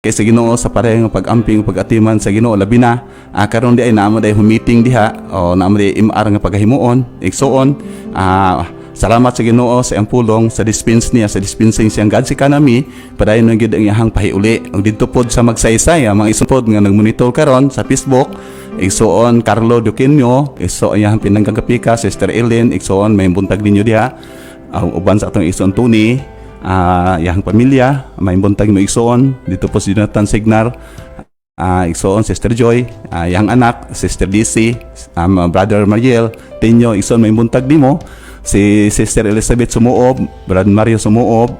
kay sa Ginoo sa parehong pag-amping pag-atiman sa Ginoo labi na karon di ay naamo day meeting diha o naamo day MR nga paghimuon igsuon. Salamat sa Ginoo sa iyang pulong sa dispense niya sa dispensing siyang God si kanami padayon gyud ang iyang pahiuli ug didto pod sa magsaysay mga isupod nga nagmonitor karon sa Facebook igsuon Carlo Duqueño igsuon iyang pinanggang kapika Sister Ellen igsuon may buntag ninyo diha uban sa atong igsuon Tony yang pamilya may buntag mo igsuon dito po si Jonathan Signar igsuon Sister Joy yang anak Sister DC Brother Mariel Tenyo igsuon may buntag nimo si Sister Elizabeth Sumuob Brother Mario Sumuob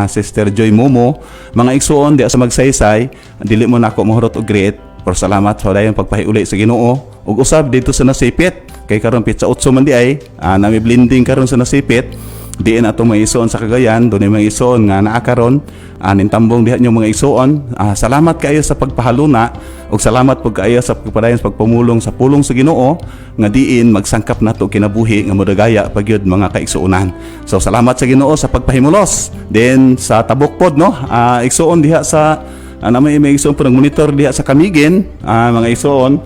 Sister Joy Momo mga igsuon di sa magsaysay dili mo nako mahurot og greet pero salamat sa dayon pagpahiuli sa Ginoo ug usab dito sa nasipit kay karon pitsa 8 man di ay nami blending karon sa nasipit diin atong mga isuon sa Cagayan dunay mga isuon nga naa karon nintambong diha nyo mga isuon salamat kaayo sa pagpahaluna ug salamat pud kaayo sa pagpadayon sa pagpumulong sa pulong sa Ginoo nga diin magsangkap nato kinabuhi nga modagaya pagyud mga kaigsuonan so salamat sa Ginoo sa pagpahimulos then sa tabok pod no igsuon diha sa may igsuon po nag-monitor diha sa Kamigin mga isuon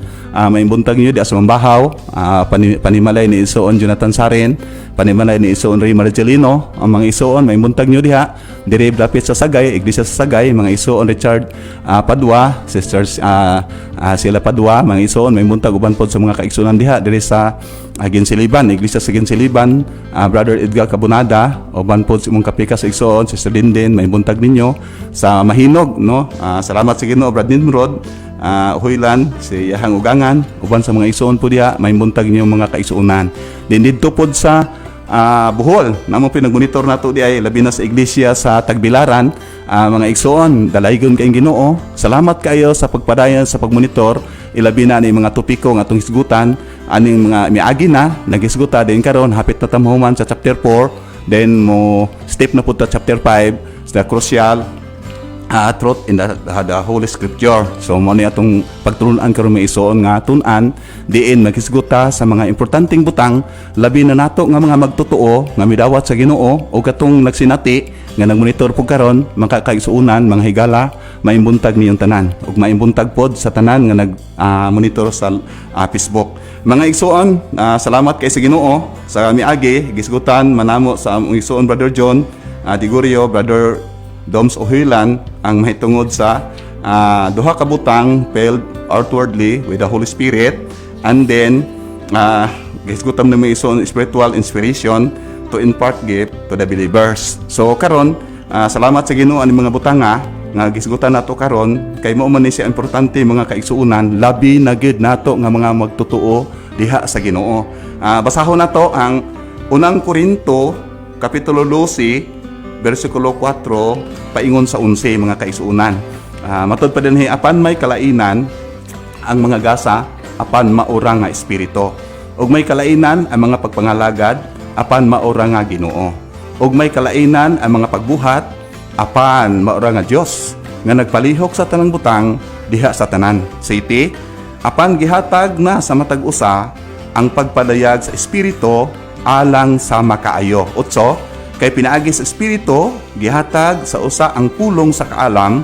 may buntag nyo diha sa Mambahaw panimalay ni isuon Jonathan Saren panimalay ni isuon Ray Margelino ang mga isuon may buntag nyo diha dire dapit sa Sagay iglesia sa Sagay mga isuon Richard Padua sisters sila Padua mga isuon may buntag uban pod sa mga kaigsuonan diha dire sa Ginsiliban iglesia sa Ginsiliban Brother Edgar Cabunada uban pod sa imong kapika sa igsuon Sister Linden may buntag ninyo sa Mahinog no salamat sa Ginoo Brad Nimrod Huylan si Yahang Ugangan uban sa mga isuon po diha may buntag niyo mga kaisuonan din didto pod sa Bohol namo pinagmonitor nato di ay labi na sa iglesia sa Tagbilaran mga igsuon dalaygon kayong Ginoo salamat kayo sa pagpadayon sa pagmonitor ilabi na ni mga topiko nga atong hisgutan aning mga miagi na nagisguta din karon hapit na tamhuman sa chapter 4 then mo step na pud ta chapter 5 sa crucial truth in the Holy Scripture. So mo ni atong pagtulunan karon may isuon nga tun-an diin maghisguta sa mga importanteng butang labi na nato nga mga magtotoo nga midawat sa Ginoo o katong nagsinati nga nagmonitor pug karon mga kaigsuonan mga higala maimbuntag niyong tanan ug maimbuntag pod sa tanan nga nag monitor sa Facebook. Mga igsuon salamat kay sa Ginoo sa miagi gisgutan manamo sa igsuon Brother John Digurio Brother Doms Ohilan ang mahitungod sa duha ka butang filled outwardly with the Holy Spirit and then gisgutam na may ison spiritual inspiration to impart gift to the believers. So karon salamat sa Ginoo ani mga butanga nga gisgutan nato karon kay mao man ni siya importante mga kaigsuonan labi na gid nato nga mga magtotoo diha sa Ginoo. Basahon nato ang unang Korinto kapitulo 12 versikulo 4 paingon sa 11 mga kaisuunan. Matod pa dinhi apan may kalainan ang mga gasa apan maura nga espiritu. Ug may kalainan ang mga pagpangalagad apan maura nga Ginoo. Ug may kalainan ang mga pagbuhat apan maura nga Dios nga nagpalihok sa tanang butang diha sa tanan. City apan gihatag na sa matag usa ang pagpadayag sa espiritu alang sa makaayo. Utso kay pinaagi sa espiritu gihatag sa usa ang pulong sa kaalam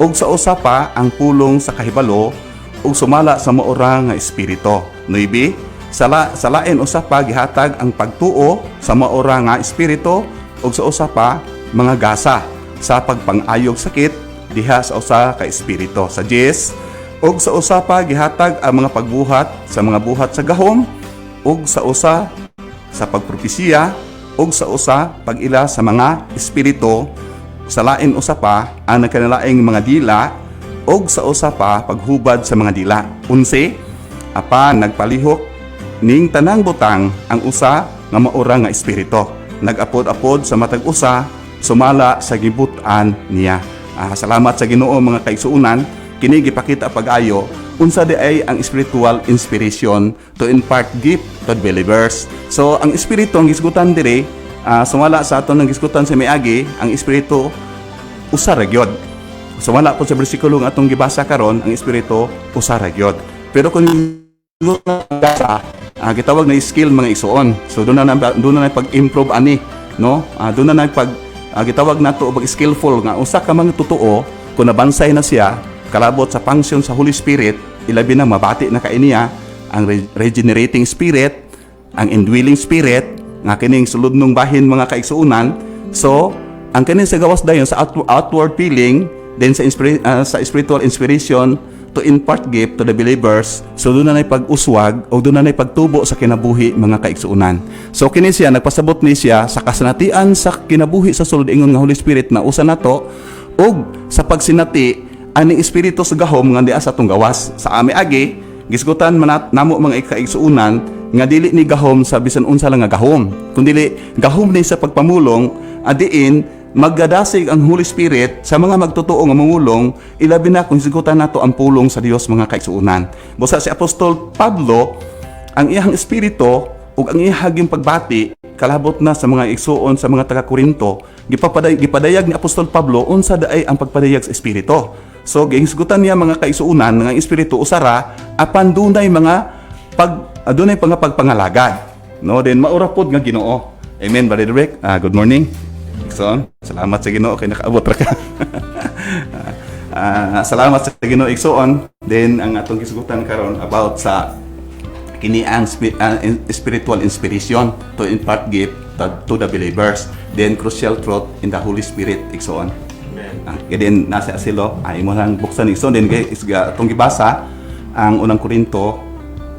ug sa usa pa ang pulong sa kahibalo ug sumala sa maura nga espiritu. 9 sa lain usa pa gihatag ang pagtuo sa maura nga espiritu ug sa usa pa mga gasa sa pagpangayog sakit diha sa usa ka espiritu. Sa 10 ug sa usa pa gihatag ang mga pagbuhat sa mga buhat sa gahom ug sa usa sa pagpropesiya ug sa usa pag-ila sa mga espiritu sa lain usa pa ang nagkanalaing mga dila ug sa usa pa paghubad sa mga dila. 11 apan nagpalihok ning tanang butang ang usa nga maura nga espiritu nagapod-apod sa matag usa sumala sa gibut-an niya. Salamat sa Ginoo mga kaigsuonan kini gipakita pag-ayo unsa di ay ang spiritual inspiration to impart gift to believers. So ang espiritu ang gisgutan dire sumala sa aton ng gisgutan sa miagi ang espiritu usa ra gyud. Sumala po sa bersikulo nga atong gibasa karon ang espiritu usa ra gyud. Pero kung gitawag na skill mga isuon. So doon na pag-improve ani no. Doon na gitawag nato og skillful nga usa ka mga totoo kung nabansay na siya, kalabot sa function sa Holy Spirit, ilabi na mabati na kainiya, ang regenerating spirit, ang indwelling spirit, nga kining sulod nung bahin mga kaigsuunan. So, ang kining sa gawas dayon sa outward feeling, then sa spiritual inspiration, to impart gift to the believers. So doon na pag-uswag o doon na pagtubo sa kinabuhi mga kaigsuunan. So kini siya nagpasabot ni siya sa kasanatian sa kinabuhi sa sulod ingon nga Holy Spirit na usa nato og sa pagsinati ani espiritu sa gahom nga diha sa atong gawas. Sa ami agi gisgutan man namo mga kaigsuunan nga dili ni gahom sa bisan unsa lang nga gahom, kundi gahom ni sa pagpamulong adiin magdadasig ang Holy Spirit sa mga magtotoo nga mamulong, ilabi na kung sigutan nato ang pulong sa Dios mga kaigsuunan. Busa si Apostol Pablo, ang iyang espiritu ug ang iyang pagbati kalabot na sa mga igsuon sa mga taga-Korinto, gipadayag ni Apostol Pablo unsa daay ang pagpadayag sa espiritu. So gisgutan niya mga kaigsuunan nga espiritu usara apan dunay mga dunay pagpangalagad. No, then maura pod nga Ginoo. Amen, Brother Rick. Good morning. Igsoon, salamat sa Ginoo kay nakaabot ra ka. Salamat sa Ginoo igsoon. Then ang atong gisgutan karon about sa kini ang spiritual inspiration to impart gift to the believers. Then crucial truth in the Holy Spirit igsoon. Kaya din nasa asilo ay mo lang buksan igsoon din guys atong gibasa ang unang Korinto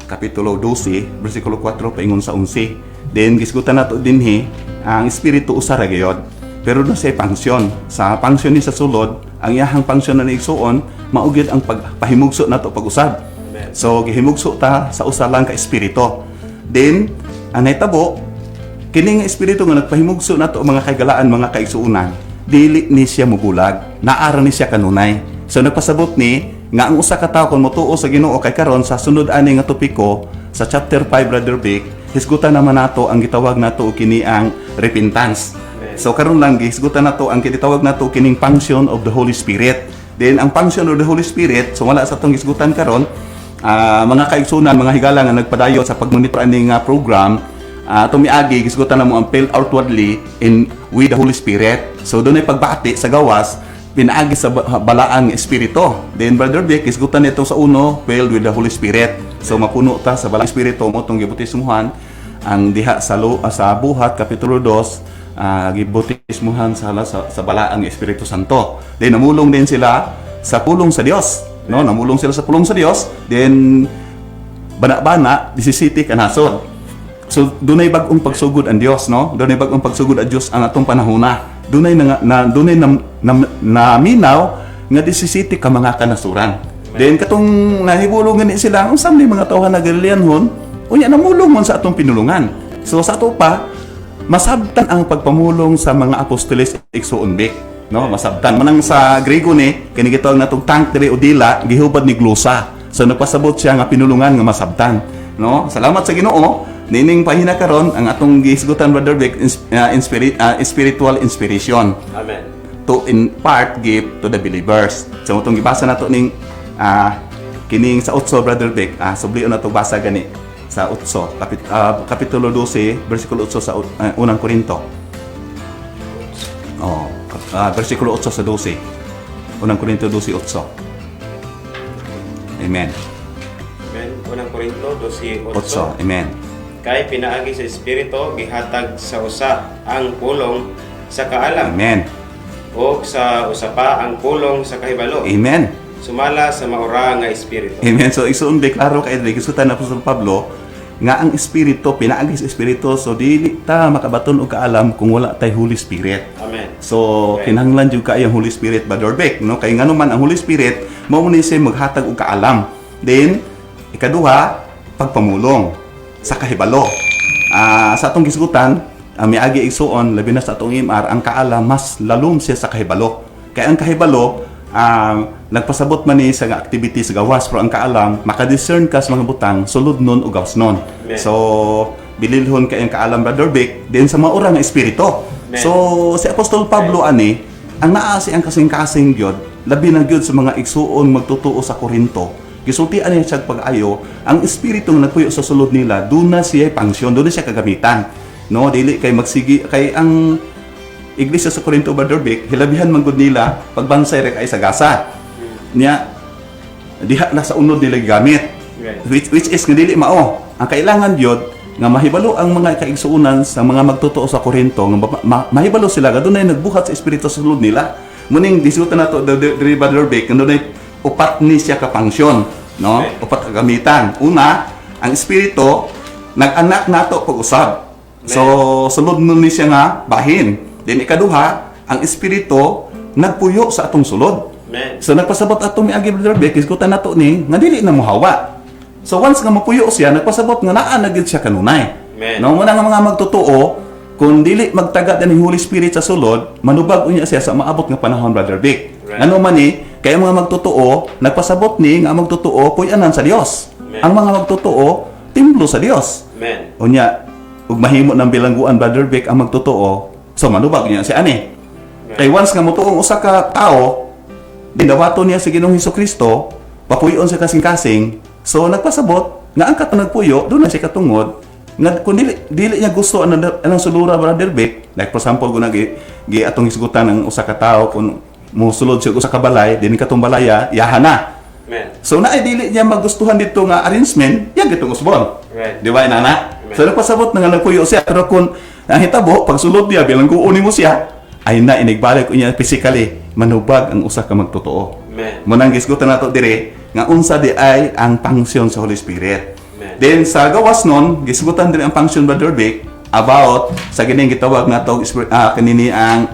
kapitulo 12 bersikulo 4 paingon sa 11. Then gisgutan nato dinhi ang espiritu usara gayod. Pero doon sa pangsyon. Sa pangsyon ni sa sulod, ang iyahang pangsyon na naigsuon, maugid ang pagpahimugso nato pag-usab. So, gihimugso ta sa usa lang ka espiritu. Then, ang naitabo, kining espiritu nga nagpahimugso nato mga kagalaan, mga kaigsuunan, dili ni siya mubulag, naara ni siya kanunay. So, nagpasabot ni, nga ang usa ka tawo kung motuo sa Ginoo kay karon sa sunod ani nga topiko, sa chapter 5, Brother Vic, hisgutan naman nato ang gitawag nato kini ang repentance. So karon lang gisgutan nato ang gitawag nato kining function of the Holy Spirit. Then ang function of the Holy Spirit, so wala sa atong gisgutan karon, mga kaigsunan, mga higala nga nagpadayon sa pagmonitor aning program, tumiagi gisgutan namo ang filled outwardly in with the Holy Spirit. So dunay pagbati sa gawas pinaagi sa balaang espiritu. Then Brother Vic gisgutan nito sa uno, filled with the Holy Spirit. So mapuno ta sa balaang espiritu mo tong gibutismuhan ang diha sa Buhat kapitulo 2. Gibutismuhan sa balaang Espiritu Santo. Then namulong din sila sa pulong sa Dios, no? Namulong sila sa pulong sa Dios. Then bana-bana disisiti kanasod. So dunay bag-ong pagsugod ang Dios, no? Dunay bag-ong pagsugod ang Dios ang atong panahona. Dunay dunay naminaw nga disisiti ka mga kanasuran. Then katong nahibulong ni sila unsa may mga tawhan na Galileanhon, unya namulong man sa atong pinulungan. So sa ato pa masabtan ang pagpamulong sa mga apostoles igsuon bik, no? Masabtan manang sa Griego ni kini gitawag natong tank diri o dila gihubad ni glosa. So nagpasabot siya nga pinulungan nga masabtan, no? Salamat sa Ginoo nining pahina karon ang atong gihisgutan Brother Vic spiritual inspiration. Amen. To impart gift to the believers. So atong gibasa nato ning kining sa 8 Brother Vic, sublion nato basa gani sa 8, kapitulo 12, versikulo 8 sa unang Korinto. Versikulo 8 sa 12. Unang Korinto 12:8. Amen. Amen. Unang Korinto 12:8. Amen. Kay pinaagi sa espiritu gihatag sa usa ang pulong sa kaalam. Amen. O sa usa pa ang pulong sa kahibalo. Amen. Sumala sa maura nga espiritu. Amen. So isuon klaro kay gisutan na Apostol Pablo nga ang espiritu pinaagi sa espiritu, so dili ta makabaton og kaalam kung wala tay Holy Spirit. Amen. So kinahanglan jud kay ang Holy Spirit Brother Vic, no? Kay ngano man ang Holy Spirit mao ni siya maghatag og kaalam. Then ikaduha, pagpamulong sa kahibalo. Sa atong gisgutan, miagi igsuon labi na sa atong imar ang kaalam mas lalom siya sa kahibalo. Kay ang kahibalo nagpasabot man ni sa activity sa gawas, pero ang kaalam makadiscern ka sa mga butang sulod nun o gawas nun. So bililhon kay ang kaalam Brother Vic din sa maura nga espiritu. So si Apostol Pablo ani ang naa si ang kasing-kasing gyud labi na gyud sa mga igsuon magtutuo sa Korinto. Gisultian niya siya pag-ayo ang espiritu nga nagpuyo sa sulod nila, doon na siya pangsyon, doon na siya kagamitan. No, dili kay magsigi kay ang iglesia sa Corinto, Brother Vic, hilabihan man gud nila pagbansay rek ay sa gasa. Nya diha na sa unod nila gamit. Right. Which is nga dili mao. Ang kailangan gyud nga mahibalo ang mga kaigsuonan sa mga magtotoo sa Corinto nga mahibalo sila nga dunay nagbuhat sa espiritu sa sulod nila. Muning disuta nato diri Brother Vic nga dunay upat ni siya ka function, no? Right. Upat ka gamitan. Una, ang espiritu nag-anak nato pag-usab. So sulod nun ni siya nga bahin. Then ikaduha, ang espiritu nagpuyo sa atong sulod. Amen. So nagpasabot atong miagi Brother Vic, isgutan nato ni nga dili na mohawa. So once nga mapuyo siya, nagpasabot nga naa na gid siya kanunay. Amen. No, muna nga mga magtotoo, kung dili magtagad ni Holy Spirit sa sulod, manubag unya siya sa maabot nga panahon, Brother Vic. Right. Ano man ni, kaya mga magtotoo, nagpasabot ni nga ang magtotoo puy-anan sa Dios. Amen. Ang mga magtotoo, templo sa Dios. Amen. Unya, ug mahimo ng bilangguan, Brother Vic, ang magtotoo, so manubag niya si ani. Kay once nga motuong usa ka tao, dinawato niya si Ginoong Hesukristo, papuyon sa kasing-kasing, so nagpasabot nga ang nagpuyo, doon na siya katungod, nga kung dili niya gusto anong sulura, Brother Vic, like for example, kung gi atong hisgutan ng usa ka tao, kung musulod siya usa ka balay, din katong balaya, yahan na. Amen. So na dili niya magustuhan dito nga arrangement, yan gitong usbon. Right. Di ba, inana? Amen. So nagpasabot na nga nagpuyo siya, pero kung ang hitabo, pag sulod niya, bilang kuunin mo siya, ay na inigbalik ko niya physically, manubag ang usa ka magtotoo. Amen. Munang gisgutan nato dire nga unsa di ay ang function sa Holy Spirit. Amen. Then sa gawas nun, gisgutan dire ang function, Brother Vic, about sa gining gitawag nato kanini ang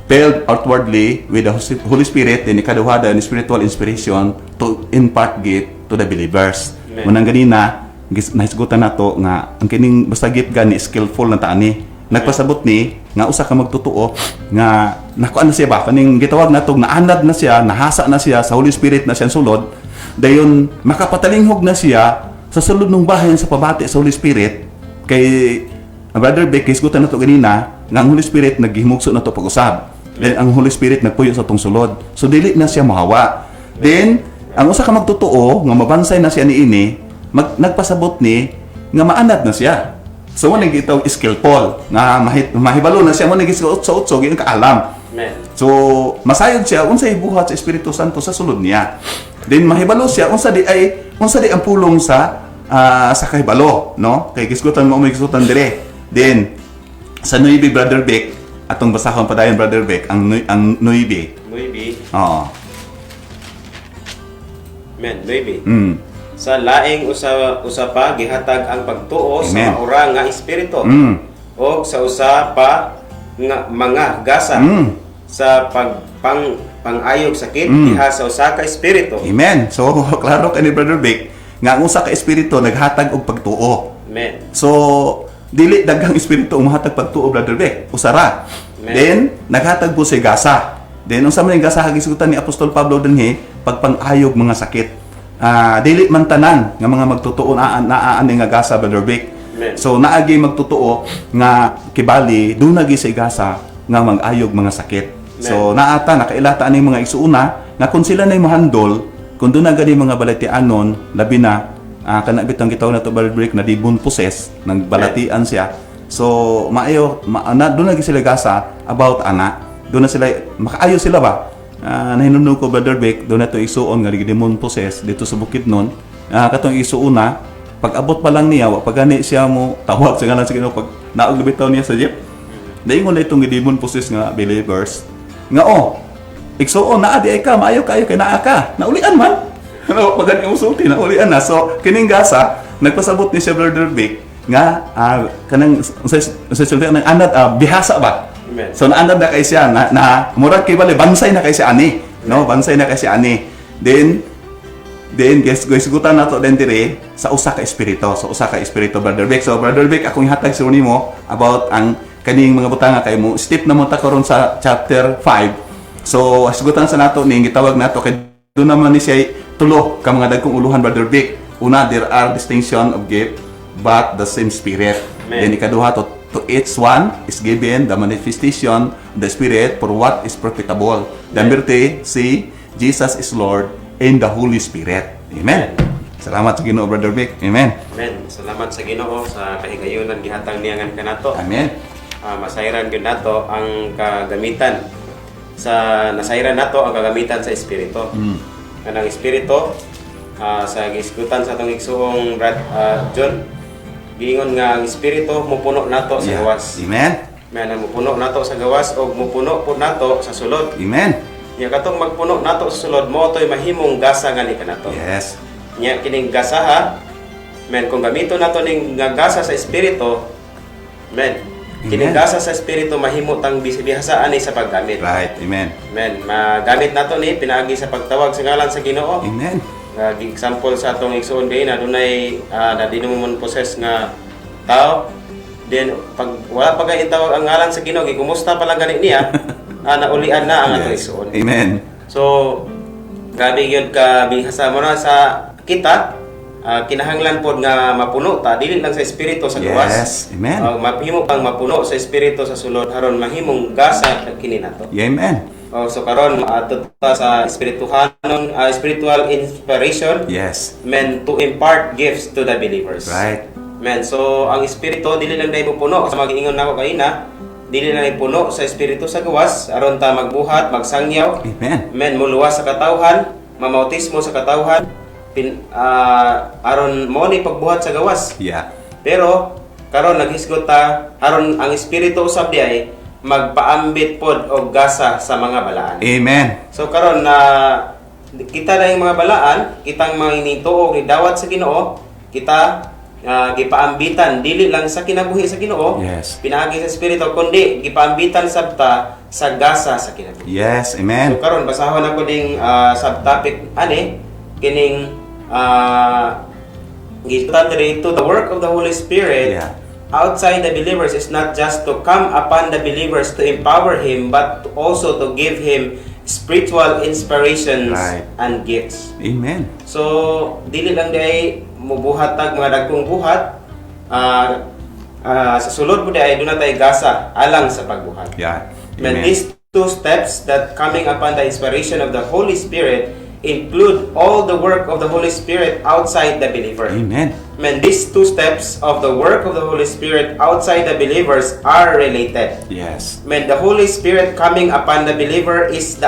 filled outwardly with the Holy Spirit, then ikaduha the spiritual inspiration to impart gift to the believers. Amen. Munang ganina, nahisgutan nato nga ang kining basta gift gani skillful na taani. Nagpasabot ni nga usa ka magtotoo nga nakuan na siya ba kaning gitawag nato naanad na siya, nahasa na siya sa Holy Spirit na siya sulod, dayon makapatalinghog na siya sa sulod ng bahin sa pabati sa Holy Spirit. Kay Brother Vic, hisgutan nato ganina nga ang Holy Spirit naghimugso na to pag-usab. Then ang Holy Spirit nagpuyo sa tong sulod. So dili na siya mahawa. Then ang usa ka magtotoo nga mabansay na siya niini, nagpasabot ni nga maanad na siya. So mo nagitaw skillful nga mahibalo na siya mo nagisuot-suot gyud kaalam. Amen. So masayod siya unsay buhat sa Espiritu Santo sa sulod niya. Then mahibalo siya unsa di ang pulong sa kahibalo, no? Kay gisgutan mo gisgutan dire. Then sa Nuibi, Brother Vic, atong basahon padayon, Brother Vic, ang Nuibi. Maybe. Oo. Amen. Maybe. Sa laing usa pa gihatag ang pagtuo sa Amen. maura nga espiritu o sa usa pa nga mga gasa sa pangayog sakit diha sa usa ka espiritu. Amen. So klaro kani Brother Vic nga ang usa ka espiritu naghatag og pagtuo. Amen. So dili daghang espiritu umahatag pagtuo, Brother Vic, usara. Amen. Then naghatag po si gasa. Then unsa man ang gasa hagisutan ni Apostol Pablo dinhi pagpangayog mga sakit. Dili man tanan nga mga magtotoo naa nga gasa, Brother Vic. Amen. So naagi magtotoo nga kibali dunagi sa gasa nga mag-ayog mga sakit. Amen. So naata nakailata ani mga igsuuna nga kung sila nay mahandol, kung doon na gani mga balatianon, labi na kana bitang gitaw na to, Brother Vic, na demon possessed, nagbalatian siya. So maayo doon na sila gasa about ana. Doon na sila makaayo sila ba? Nahinunod ko, Brother Vic, doon na ito isuon nga demon possess dito sa bukid nun. Katong isuuna, pag abot pa lang niya, pag gani siya mo tawag sa ngalan sa Ginoo, pag naog bitaw niya sa jeep, daingon na itong demon possess nga believers nga igsuon na adi ay ka, maayo kayo kay naa ka, naulian man. Ano pag gani usulti naulian na. So kining gasa nagpasabot ni si Brother Vic nga kanang sa nang anad bihasa ba. Amen. So naanad na kay siya na murag kay bali bansay na kay si ani, no? Bansay na kay si ani. Then guys gutan nato din dire sa usa ka espiritu. So usa ka espiritu, Brother Vic. So Brother Vic, akong ihatag sa nimo about ang kaning mga butanga kay mo. Step na mo ta karon sa chapter 5. So asgutan sa nato ning gitawag nato kay do naman ni siya tulo ka mga dagkong uluhan, Brother Vic. Una, there are distinction of gift but the same spirit. Amen. Then ikaduha to each one is given the manifestation of the Spirit for what is profitable. Number 3, see, Jesus is Lord and the Holy Spirit. Amen. Salamat sa Ginoo, Brother Vic. Amen. Amen. Salamat sa Ginoo sa kahigayonan gihatag niya ngan kanato. Amen. masayran gyud nato ang kagamitan sa nasayran nato ang kagamitan sa espiritu. Kanang espiritu sa gisgutan sa atong igsuong Brad John, giingon nga ang espiritu mupuno nato sa gawas. Amen. Men mupuno nato sa gawas o mupuno pud nato sa sulod. Amen. Nya katong magpuno nato sa sulod mo toy mahimong gasa nga ni kanato. Yes. Nya kining gasaha, men kung gamito nato ning nga gasa sa espiritu, men kining gasa sa espiritu mahimo tang bisibihasaan ni sa paggamit. Right. Amen. Men magamit nato ni pinaagi sa pagtawag sa ngalan sa Ginoo. Amen. Example sa atong igsuon din na dunay na dinumon possess nga tao. Then pag wala pa kay itawag ang ngalan sa Ginoo, kumusta pa lang gani niya, naulian na ang atong igsuon. Amen. So grabe gyud ka bihasa mo na sa kita. Kinahanglan pod nga mapuno ta dili lang sa espiritu sa gawas. Yes. Amen. Mahimo pang mapuno sa espiritu sa sulod aron mahimong gasa kini nato. Amen. So karon ato ta sa espirituhanon spiritual inspiration. Yes. Men to impart gifts to the believers. Right. Men so ang espiritu dili lang dai puno sa mag-ingon nako kaina, dili lang puno sa espiritu sa gawas aron ta magbuhat, magsangyaw. Amen. Men muluwas sa katawhan, mamautismo sa katawhan, aron mo ni pagbuhat sa gawas. Yeah. Pero karon naghisgot ta aron ang espiritu usab di ay magpaambit pod og gasa sa mga balaan. Amen. So karon na kita na yung mga balaan, kitang mga inituo ni dawat sa Ginoo, kita gipaambitan dili lang sa kinabuhi sa Ginoo, Yes. pinaagi sa espiritu kundi gipaambitan sabta sa gasa sa kinabuhi. Yes. So Amen. karon basahon ako ding subtopic ani kining gisgutan diri to the work of the Holy Spirit. Yeah. Outside the believers is not just to come upon the believers to empower him, but also to give him spiritual inspirations Right. and gifts. Amen. So, dili lang day mubuhat tag mga dagkong buhat. Sa sulod po day doon na tayo gasa alang sa pagbuhat. Yeah. And Amen. these two steps that coming upon the inspiration of the Holy Spirit include all the work of the Holy Spirit outside the believer. Amen. Man, these two steps of the work of the Holy Spirit outside the believers are related. Yes. Man, the Holy Spirit coming upon the believer is the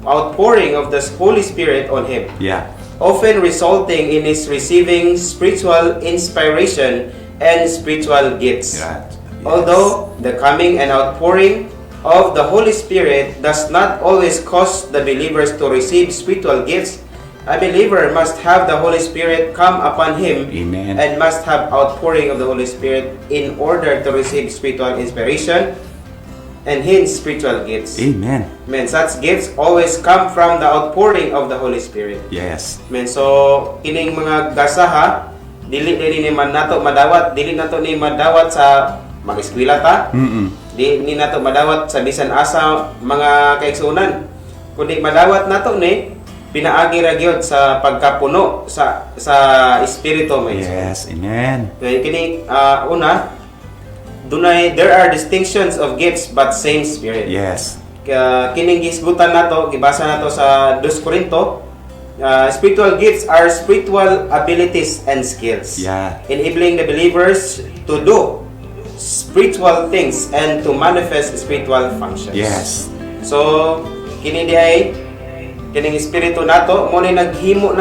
outpouring of the Holy Spirit on him, Yeah. often resulting in his receiving spiritual inspiration and spiritual gifts. Right. Yes. Although the coming and outpouring of the Holy Spirit does not always cause the believers to receive spiritual gifts, a believer must have the Holy Spirit come upon him Amen. and must have outpouring of the Holy Spirit in order to receive spiritual inspiration and hence spiritual gifts. Amen. Man, such gifts always come from the outpouring of the Holy Spirit. Yes. Man, so kining mga gasaha dili ni man nato madawat, dili nato ni madawat sa mag-eskwela ta. Di ni nato madawat sa bisan asa mga kaigsunan, kundi madawat nato ni pinaagi ra gyud sa pagkapuno sa espiritu may. Yes. Amen. Kaya kini una dunay there are distinctions of gifts but same spirit. Yes. Kaya kining gisgutan nato gibasa nato sa 2 Corinto, spiritual gifts are spiritual abilities and skills. Yeah. Enabling the believers to do spiritual things and to manifest spiritual functions. Yes. So kini diay kining espiritu nato mo ni naghimo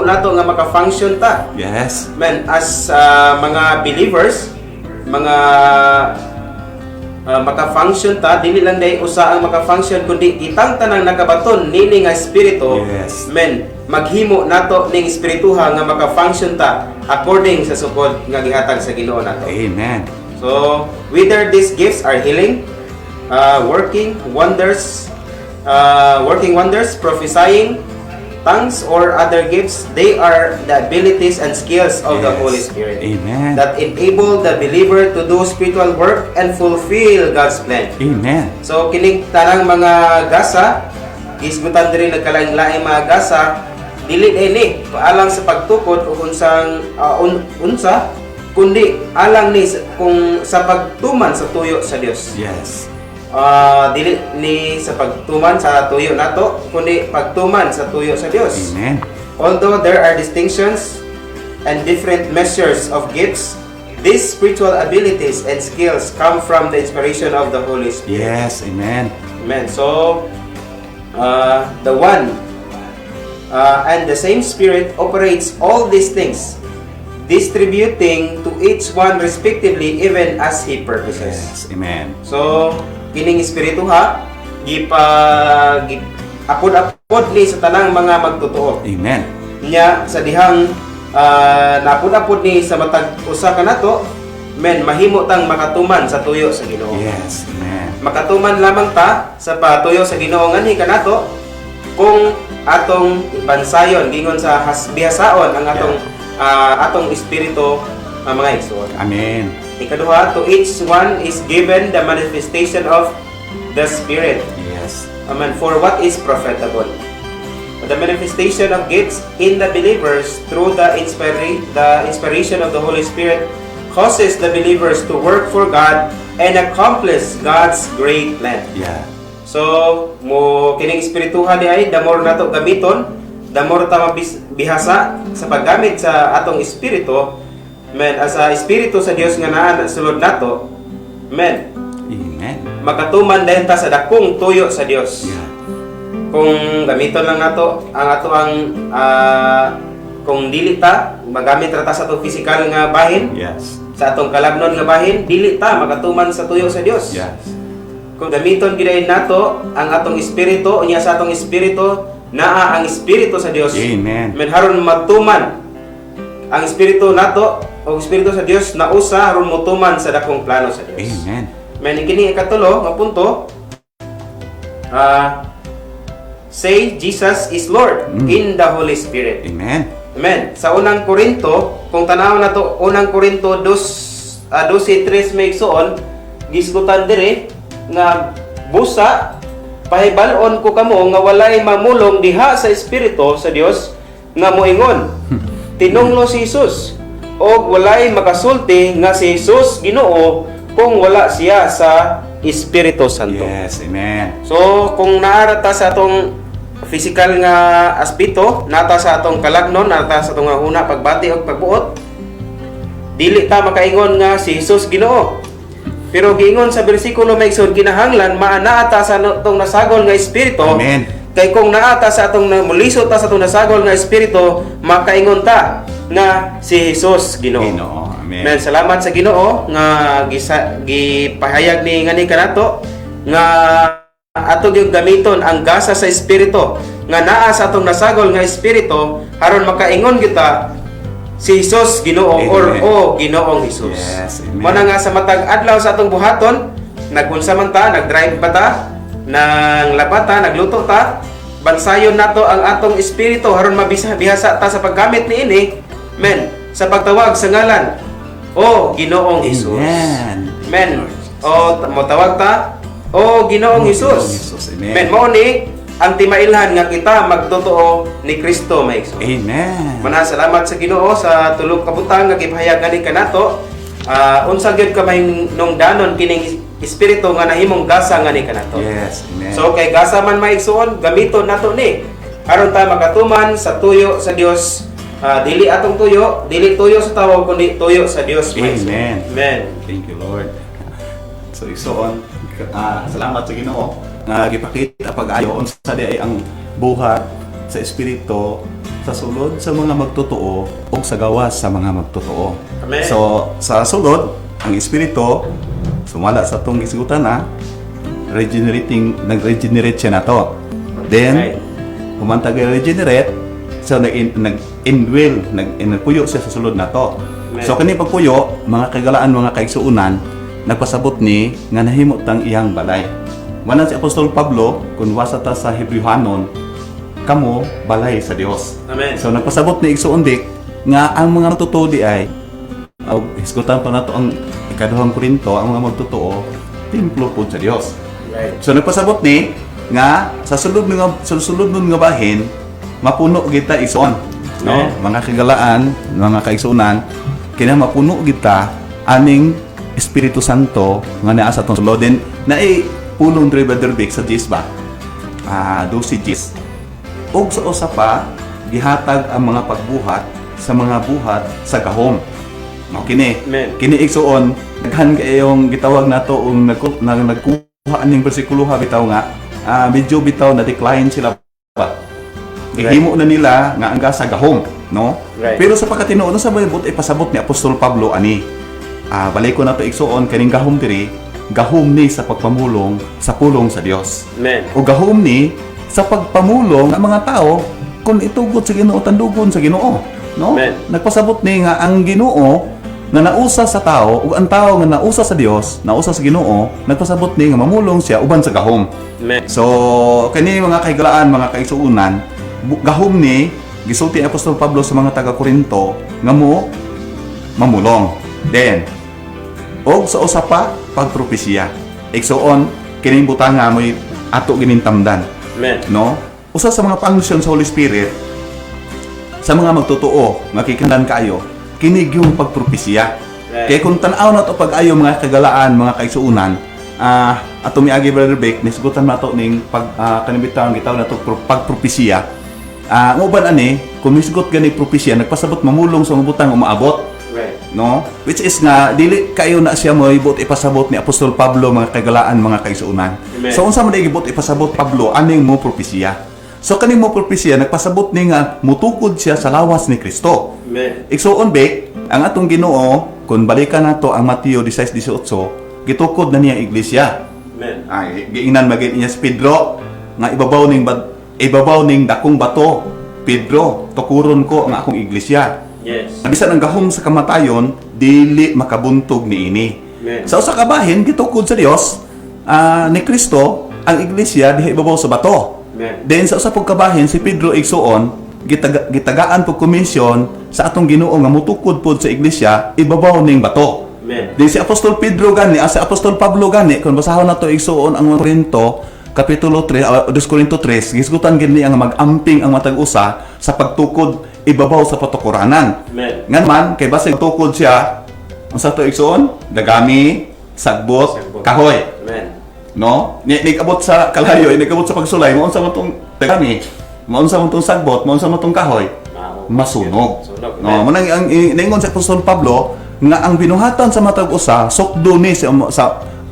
nato nga maka-function ta. Yes. Man, as mga believers, mga maka-function ta, dili lang day usa ang maka-function kundi kitang tanang nakabaton nini nga espiritu. Yes. Men, maghimo nato ning espirituha nga maka-function ta according sa sukod nga gihatag sa Ginoo nato. Amen. So, whether these gifts are healing, working wonders, prophesying, tongues, or other gifts, they are the abilities and skills of the Yes. Holy Spirit Amen. that enable the believer to do spiritual work and fulfill God's plan. Amen. So, kining tanang mga gasa, gisgutan diri nagkalain-laing mga gasa, dili ini paalang sa pagtukod o unsang unsa kundi alang ni kung sa pagtuman sa tuyo sa Dios. Yes. Dili ni sa pagtuman sa tuyo nato kundi pagtuman sa tuyo sa Dios. Amen. Although there are distinctions and different measures of gifts, These spiritual abilities and skills come from the inspiration of the Holy Spirit. Yes, amen. Amen. So, the one and the same Spirit operates all these things, distributing to each one respectively even as He purposes. Yes, amen. So, kining espiritu ha, apod-apod ni sa tanang mga magtotoo. Amen. Nya sa dihang napud-apod ni sa matag usa kanato, men mahimo tang makatuman sa tuyo sa Ginoo. Yes, amen. Makatuman lamang ta sa patuyo sa Ginoo nganhi kanato kung atong bansayon gingon sa bihasaon ang atong espiritu mga igsoon. Amen. Ikaduha, to each one is given the manifestation of the Spirit. Yes. Amen. For what is profitable? The manifestation of gifts in the believers through the inspiration of the Holy Spirit causes the believers to work for God and accomplish God's great plan. Yeah. So, mo kining espirituha di ay damor nato gamiton, damor ta bihasa sa paggamit sa atong espiritu, men asa espiritu sa Dios nga naa sulod nato, men Amen. makatuman dayon ta sa dakong tuyo sa Dios. Yeah. Kung gamiton lang nato ang ato kung dili ta magamit ra ta sa atong physical nga bahin, Yes. sa atong kalagnon nga bahin, dili ta makatuman sa tuyo sa Dios. Yes. Kung gamiton gidayon nato ang atong espiritu, unya sa atong espiritu naa ang espiritu sa Dios. Amen. Men haron matuman ang espiritu nato o espiritu sa Dios na usa haron motuman sa dakong plano sa Dios. Amen. Men kini ikatulo nga punto, say Jesus is Lord in the Holy Spirit. Amen. Amen. Sa unang Korinto, kung tanaw na to, unang Korinto 12:3 may igsoon, gisgutan dire nga busa pahibalon ko kamo nga walay mamulong diha sa espiritu sa Dios nga moingon tinunglo si Jesus o walay makasulti nga si Jesus Ginoo kung wala siya sa Espiritu Santo. Yes, amen. So, kung naarata sa atong physical nga aspeto, nata sa atong kalagnon, nata sa atong huna, pagbati o pagbuot, dili ta makaingon nga si Jesus Ginoo. Pero giingon sa bersikulo maigsoon, kinahanglan maanaata sa atong nasagol nga espiritu. Amen. Kay kung naata sa atong mulisod ta sa atong nasagol nga espiritu, makaingon ta nga si Jesus Ginoo. Ginoo. Amen. Men salamat sa Ginoo nga gipahayag ni ngani kanato nga ato gyud gamiton ang gasa sa espiritu nga naa sa atong nasagol nga espiritu aron makaingon kita si Jesus Ginoo or Amen. Ginoong Jesus. Yes, amen. Mo na nga sa matag adlaw sa atong buhaton, nagunsa man ta, nagdrive ba ta, nang labata, nagluto ta, bansayon nato ang atong espiritu aron mabihasa ta sa paggamit niini, men, sa pagtawag sa ngalan o Ginoong Jesus. Amen. Men, o motawag ta o Ginoong O, Jesus. Ginoong Jesus. Amen. Men, mao ni ang timailhan nga kita magtotoo ni Kristo maigsoon. Amen. Mana salamat sa Ginoo sa tulog kabutang nga gipahayag gani kanato. Unsa gyud ka nung danon kining espiritu nga nahimong gasa ngani kanato. Yes, amen. So kay gasa man maigsoon, gamiton nato ni aron ta makatuman sa tuyo sa Dios. Dili atong tuyo, dili tuyo sa tawo kundi tuyo sa Dios maigsoon. Amen. Amen. Thank you, Lord. So, igsoon, salamat sa Ginoo nga gipakita pag-ayo unsa di ay ang buhat sa espiritu sa sulod sa mga magtotoo o sa gawas sa mga magtotoo. Amen. So, sa sulod, ang espiritu sumala sa tong gisgutan na nag-regenerate siya na to. Then, Right. humantag regenerate, so nag-indwell, nagpuyo siya sa sulod na to. Amen. So, kani pagpuyo, mga kagalaan, mga kaigsuunan, nagpasabot ni nga nahimo tang iyang balay. Manan si Apostol Pablo, kung wasa ta sa Hebrehanon, kamo balay sa Dios. Amen. So nagpasabot ni igsuon dik nga ang mga magtotoo di ay hisgutan pa nato ang ikaduhang Korinto, ang mga magtotoo templo pud sa Dios. Right. So nagpasabot ni nga sa sulod nun nga bahin mapuno kita igsuon, no? Amen. Mga kagalaan, mga kaigsuunan, kina mapuno kita aning Espiritu Santo nga naa sa atong sulod. Then naay pulong Drebaderbik sa Gis ba? 12 Gis. Ug sa usa pa gihatag ang mga pagbuhat sa mga buhat sa gahom. No, kini. Amen. Kini igsuon, daghan kayong gitawag nato og nagkuha aning bersikulo ha bitaw nga. Medyo bitaw na decline sila ba. Gihimo na nila nga ang gasa gahom, no? Right. Pero sa pagkatinuod sa bayabot ipasabot ni Apostol Pablo ani. Balay ko na to igsuon kaning gahom diri, gahom ni sa pagpamulong sa pulong sa Dios. Amen. O gahom ni sa pagpamulong ng mga tao kung itugod sa Ginoo tandugon sa Ginoo, no? Amen. Nagpasabot ni nga ang Ginoo nga nausa sa tao ug ang tao nga nausa sa Dios, nausa sa Ginoo, nagpasabot ni nga mamulong siya uban sa gahom. Amen. So kani mga kahigalaan, mga kaigsuunan, gahom ni gisulti ni Apostol Pablo sa mga taga Corinto nga mo mamulong. Then og sa usa pa pagpropesya. Igsuon kining butanga mo'y ato ginintamdan, Amen. no? Usa sa mga function sa Holy Spirit sa mga magtotoo nga kikandan kayo kinig yung pagpropesya. Right. Kaya kung tanaw na to pag-ayo mga kagalaan, mga kaigsuunan, ato miagi Brother Beck nisgutan nato ning kanibitawan gitaw na to pagpropesya. Nguban ani kung misgot gani propesya nagpasabot mamulong sa mabutang umaabot, Right. no? Which is nga dili kayo na siya mo ibot ipasabot ni Apostol Pablo mga kagalaan, mga kaigsuunan. Amen. So unsa man ibot ipasabot Pablo aning mo propesya. So kaning mo propesya nagpasabot ni nga mutukod siya sa lawas ni Kristo. Amen. Igsuon Beck, ang atong Ginoo kung balikan nato ang Mateo 16:18, gitukod na niya iglesia. Amen. Giingnan magin niya si Pedro nga ibabaw ning dakong bato. Pedro, tukuron ko ang akong iglesia. Yes. Bisan ang gahom sa kamatayon, dili makabuntog niini. Amen. Sa usa ka bahin gitukod sa Dios ni Kristo ang iglesia diha ibabaw sa bato. Amen. Then sa usa pug kabahin si Pedro igsuon gitagaan pug komisyon sa atong Ginoo nga mutukod pod sa iglesia ibabaw ning bato. Amen. Then si Apostol Pedro gani, si Apostol Pablo gani kung basahon nato igsuon ang Korinto kapitulo 3, 2 Korinto 3, gisgutan gini ang mag-amping ang matag usa sa pagtukod ibabaw sa patukuranan. Amen. Nga man kay basig tukod siya unsa to igsuon dagami sagbot Sagbot. kahoy, Amen. no? Nigabot sa kalayo, nigabot sa pagsulay, mo unsa man tong dagami, mo unsa man tong sagbot, mo unsa man tong kahoy, masunog. Sunog. No, manang ang ningon sa Apostol Pablo nga ang binuhatan sa matag usa sukdo ni sa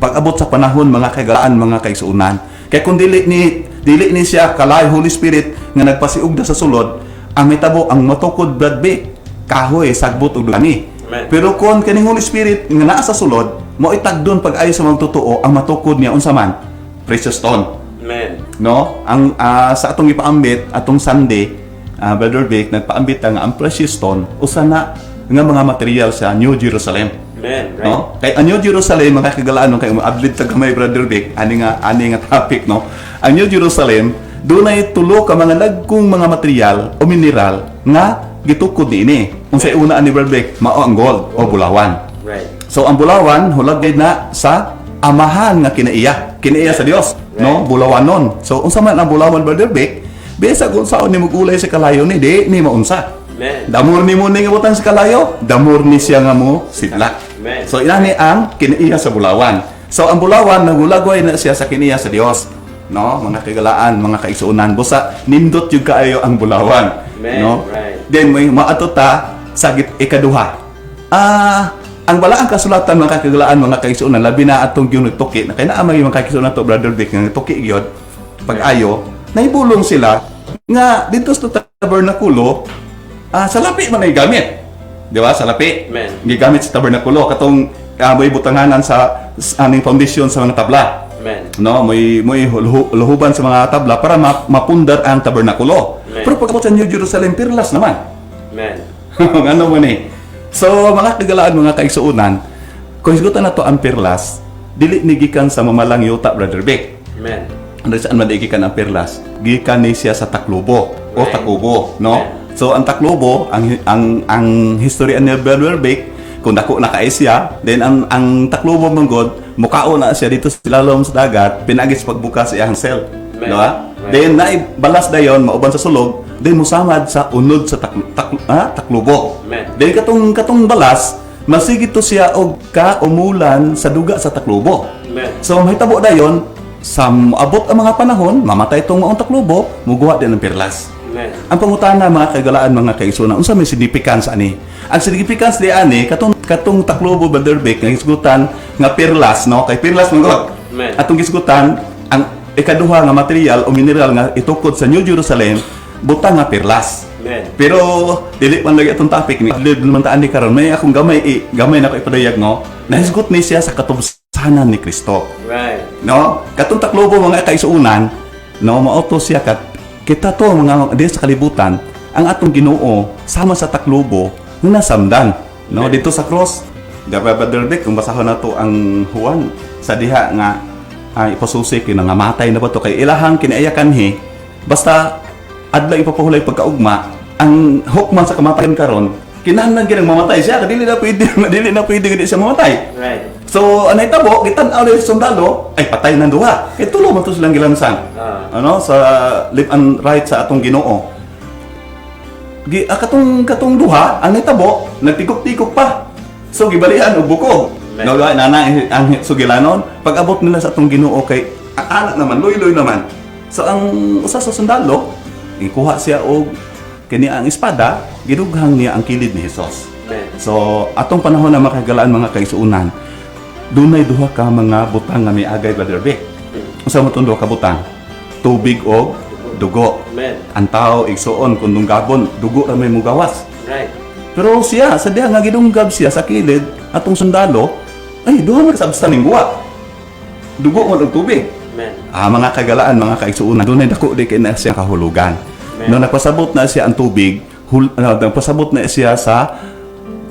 pag-abot sa panahon mga kagalaan, mga kaigsuunan. Kaya kung dili ni siya kalay Holy Spirit nga nagpasiugda sa sulod, ang mitabo ang matukod Brad Beck, kahoy, sagbot ug lami. Amen. Pero kung kaning Holy Spirit nga naa sa sulod, mo itagdon pag-ayo sa mga totoo ang matukod niya unsa man, precious stone. Amen. No? Ang sa atong ipaambit atong Sunday, Brother Beck nagpaambit nga ang precious stone usa na nga mga material sa New Jerusalem. Amen. Right. No? Kay ang New Jerusalem mga kagalaan kay maadlid ta gamay Brother Beck ani nga topic, no. Ang New Jerusalem dunay tulo ka mga dagkong mga material o mineral nga gitukod niini. Unsay una ani Brother Beck? Mao ang gold o bulawan. Right. So ang bulawan hulagay na sa amahan nga kinaiya sa Dios, no? Bulawanon. So unsa man ang bulawan Brother Beck? Bisa kung saan ni magulay sa kalayo ni di ni maunsa. Amen. Damor ni mo ning ibutan sa kalayo, damor ni siya nga mo sidlak. Amen. So inani ang kinaiya sa bulawan. So ang bulawan nagulagway na siya sa kinaiya sa Dios. No, mga kagalaan, mga kaigsuunan, busa nindot jud kaayo ang bulawan. Amen. No? Right. Then may maato ta sa ikaduha. Ang balaang kasulatan mga kagalaan, mga kaigsuunan, labi na atong gyud tuki. Na kay naa mga kaigsuunan to Brother Vic nga tuki gyud pag-ayo, naibulong sila nga dito sa tabernakulo sa lapi man ay gamit. Di ba? Sa lapi. Amen. Gigamit sa tabernakulo katong may butanganan sa aming foundation sa mga tabla. Amen. No, may luhuban sa mga tabla para mapundar ang tabernakulo. Amen. Pero pagkabot sa New Jerusalem, pirlas naman. Amen. Ano mo ni? So, mga kagalaan, mga kaigsuunan, kung higutan na to ang pirlas, dili ni gikan sa mamalang yuta, Brother Vic. Amen. Ano saan man gikan ang pirlas? Gikan ni siya sa taklubo o Right. takubo, no? Right. So ang taklubo, ang history ni Brother Vic, kung dako na kaisya, then ang taklubo mong God, mukao na siya dito sa ilalom sa dagat, pinagis pagbukas sa iyang cell. Right. Diba? Right. Then naibalas dayon mauban sa sulog, then musamad sa unod sa taklubo. Amen. Then katong balas, masigit to siya og kaumulan sa duga sa taklubo. Amen. So mahitabo dayon sa abot ang mga panahon, mamatay itong maong taklubo, muguha din ng pirlas. Amen. Ang pangutana mga kagalaan mga kaigsunan, unsa may significance ani? Ang significance di ani katong taklobo Brother Vic nga hisgutan nga perlas no, kay perlas man Amen. atong hisgutan ang ikaduha nga material o mineral nga itukod sa New Jerusalem butang nga perlas. Amen. Pero dili man lagi atong topic ni naman taan ni karon may akong gamay na ko ipadayag no, nahisgot ni siya sa katubsanan ni Kristo. Right. No, katong taklobo mga kaigsunan no, maoto siya kita to mga di sa kalibutan ang atong Ginoo sama sa taklobo nga nasamdan no dito sa cross. Brother Vic, kung basahon nato ang Juan sa diha nga ipasusi kay nga matay na ba to kay ilahang kinaiyakan basta adla ipapahulay pagkaugma ang hukman sa kamatayon karon kinahanglan gyud mamatay siya dili na pwede gid siya mamatay. Right. So, anay tabo, kitan-aw na yung sundalo, ay patay ng duha. Kaya tulo man to silang gilansan. Ano, sa left and right sa atong Ginoo. Katong duha, anay tabo, nagtikok-tikok pa. So, gibalian og bukog. No, nana ang sugilanon. Pag abot nila sa atong Ginoo kay anak naman, loy-loy naman. So, ang usa sa sundalo, ikuha siya og kini ang espada, gidughang niya ang kilid ni Hesus. So, atong panahon na makagalaan mga kaigsuunan, dunay duha ka mga butang nga may agay Brother Vic. Unsa mo tong duha ka butang? Tubig o dugo. Amen. Ang tao igsuon kung dunggabon, dugo ra may mugawas. Right. Pero siya sa diha nga gidunggab siya sa kilid atong sundalo, ay duha man sa ning buwa. Dugo mo og tubig. Amen. Mga kagalaan, mga kaigsuunan, dunay dako di kay na siya kahulugan. No nagpasabot na siya ang tubig, nagpasabot na siya sa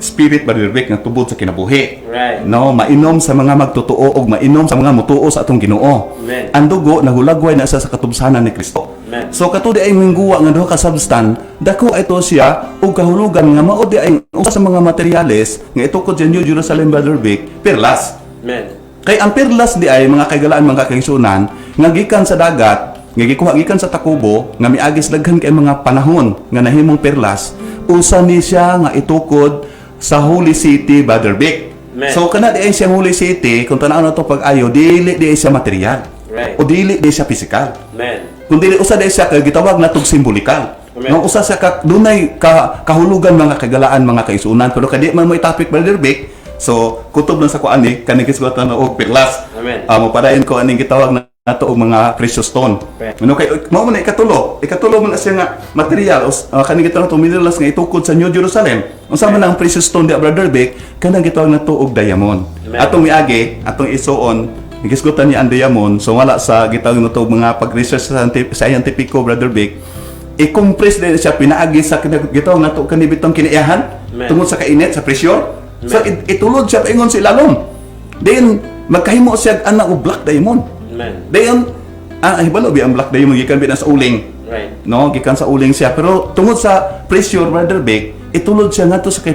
spirit Brother Vic nga tubod sa kinabuhi. Right. No, mainom sa mga magtotoo o mainom sa mga mutuo sa atong Ginoo. Amen. Ang dugo nahulagway na sa katubsanan ni Kristo. Amen. So katudi ay mingguwa nga duha ka substan, dako ito siya og kahulugan nga mao di ay usa sa mga materyales nga itukod sa New Jerusalem Brother Vic, perlas. Amen. Kay ang perlas di ay mga kagalaan mga kaigsunan nga gikan sa dagat, nga gikuha gikan sa takubo nga miagis daghan kay mga panahon nga nahimong perlas, usa ni siya nga itukod sa Holy City, Brother Vic. Amen. So, kana di ay siya Holy City, kung tanaw na ito pag-ayo, dili di ay siya material. Right. O dili di siya physical. Amen. Kung dili usa di siya, gitawag na itong simbolikal. Amen. No, usa siya dunay kahulugan mga kagalaan, mga kaisunan. Pero kadi man mo topic, Brother Vic, so, kutob lang sa kuani, kanikisgutan na og perlas. Amen. Mapadayon ko aning gitawag na nato og mga precious stone. Right. Ano kay mao man ikatulo man na siya nga material kaning gitawag nato minerals nga itukod sa New Jerusalem. Unsa man ang precious stone di Brother Vic kanang gitawag nato og diamond. Amen. Atong miagi, atong isuon gisgutan ni ang diamond so wala sa gitawag nato mga pag-research sa scientifico Brother Vic. I-compress din siya pinaagi sa gitawag nato kani bitong kinaiyahan tungod sa kainit sa pressure. So itulod siya paingon sa ilalom. Then magkahimo siya ana og black diamond. Amen. Dayon, hibalo bi ang black diamond gikan bi na sa uling. Right. No, gikan sa uling siya. Pero tungod sa pressure Brother Vic, itulod siya ngadto sa kay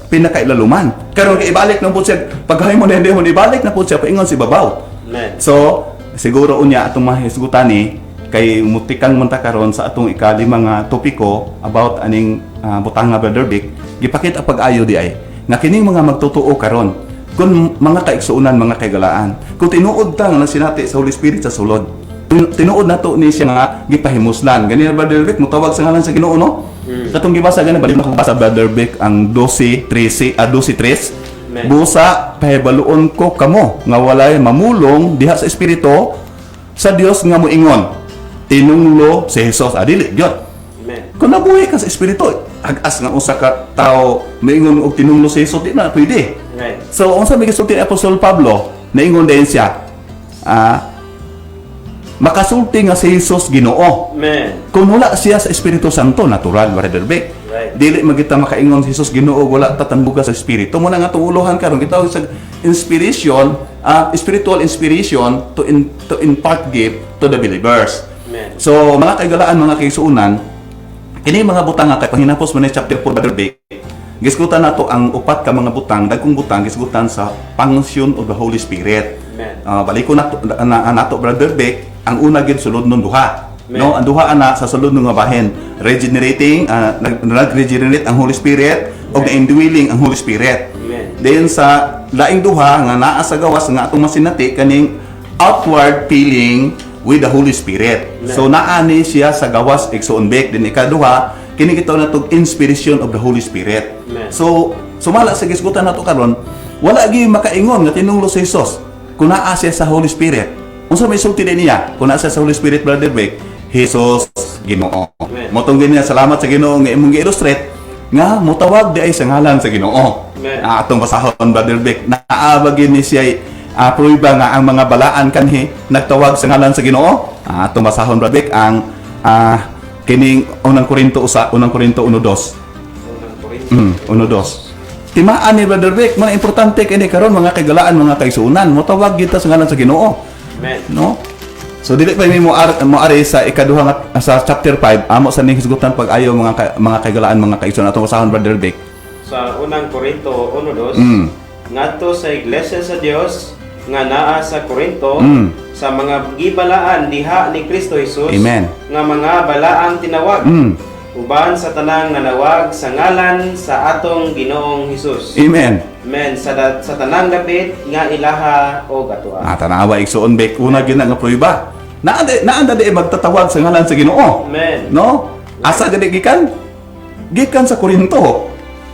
pinakailaluman. Karon kay ibalik na po siya paghimo na diamond ibalik na po siya paingon si babaw. Amen. So, siguro unya atong mahisgutani kay mutikang man ta karon sa atong ikalima nga topiko about aning butanga Brother Vic, gipakita pag-ayo di ay nga kining mga magtotoo karon kung mga kaigsuunan, mga kaigalaan. Kung tinuod ta nga sinati sa Holy Spirit sa sulod. Tinuod nato ni siya nga gipahimuslan. Ganyan Brother Vic, mutawag sa ngalan sa Ginoo no? Katong gibasa gani balik na ko basa Brother Vic ang 12:13. Busa pahibaluon ko kamo nga walay mamulong diha sa espiritu sa Dios nga moingon. Tinunglo si Hesus adili gyud. Amen. Kung nabuhi ka sa espiritu, agas nga usa ka tao moingon og tinunglo si Hesus di na pwede. Right. So, unsa may gisulti ni Apostol Pablo, naingon din siya, makasulti nga si Jesus Ginoo. Amen. Kung wala siya sa Espiritu Santo, natural, Brother Vic. Right. Dili magita makaingon si Jesus Ginoo, wala tatambuga sa Espiritu. Muna nga tuuluhan karon gitawag sa inspiration, spiritual inspiration to impart gift to the believers. Amen. So, mga kaigalaan, mga kaisuunan, kini mga butang nga kay panghinapos man ni chapter 4 Brother Vic. Gisgutan nato ang upat ka mga butang, dagkong butang gisgutan sa function of the Holy Spirit. Amen. Baliko nato Brother Vic, ang una gid sulod nun duha. Amen. No, ang duha ana sa sulod nun nga bahin, regenerating, nag-regenerate ang Holy Spirit o na-indwelling ang Holy Spirit. Amen. Then sa laing duha nga naa sa gawas nga atong masinati kaning outward feeling with the Holy Spirit. So naani siya sa gawas igsuon bek. Din ikaduha, kini kita natog inspiration of the Holy Spirit. So sumala sa gisgutan nato karon, wala gi makaingon nga tinunglo si Jesus kun naa siya sa Holy Spirit. Unsa may sulti niya kun naa siya sa Holy Spirit, Brother Beck? Jesus Ginoo. Motong niya salamat sa Ginoo nga imong gi-illustrate nga mutawag di ay sa ngalan sa Ginoo. Atong basahon, Brother Beck, naabagin ni siya pruiba nga ang mga balaan kanhi nagtawag sa ngalan sa Ginoo. Atong basahon, Brother Beck, ang kining unang Korinto 1:2. Unang Korinto 1:2. Timaan ni Brother Beck, mga importante kini karon mga kagalaan, mga kaisunan, motawag kita sa ngalan sa Ginoo. Amen. No? So dili pa mi mo ari sa ikaduha nga sa chapter 5 amo sa ning hisgutan pag ayo mga kagalaan, mga kaisunan atong basahon, Brother Beck. Sa unang Korinto 1:2, ngadto sa iglesia sa Dios nga naa sa Korinto, sa mga gibalaan diha ni Kristo Jesus, Amen. nga mga balaang tinawag, uban sa tanang nanawag sa ngalan sa atong Ginoong Hesus. Amen. Amen. Sa tanang dapit nga ilaha o gatuan. Tanawa igsuon Beck, una gina nga pruiba. Naanda di magtatawag sa ngalan sa Ginoo. Amen. No? Asa gani gikan? Gikan sa Korinto.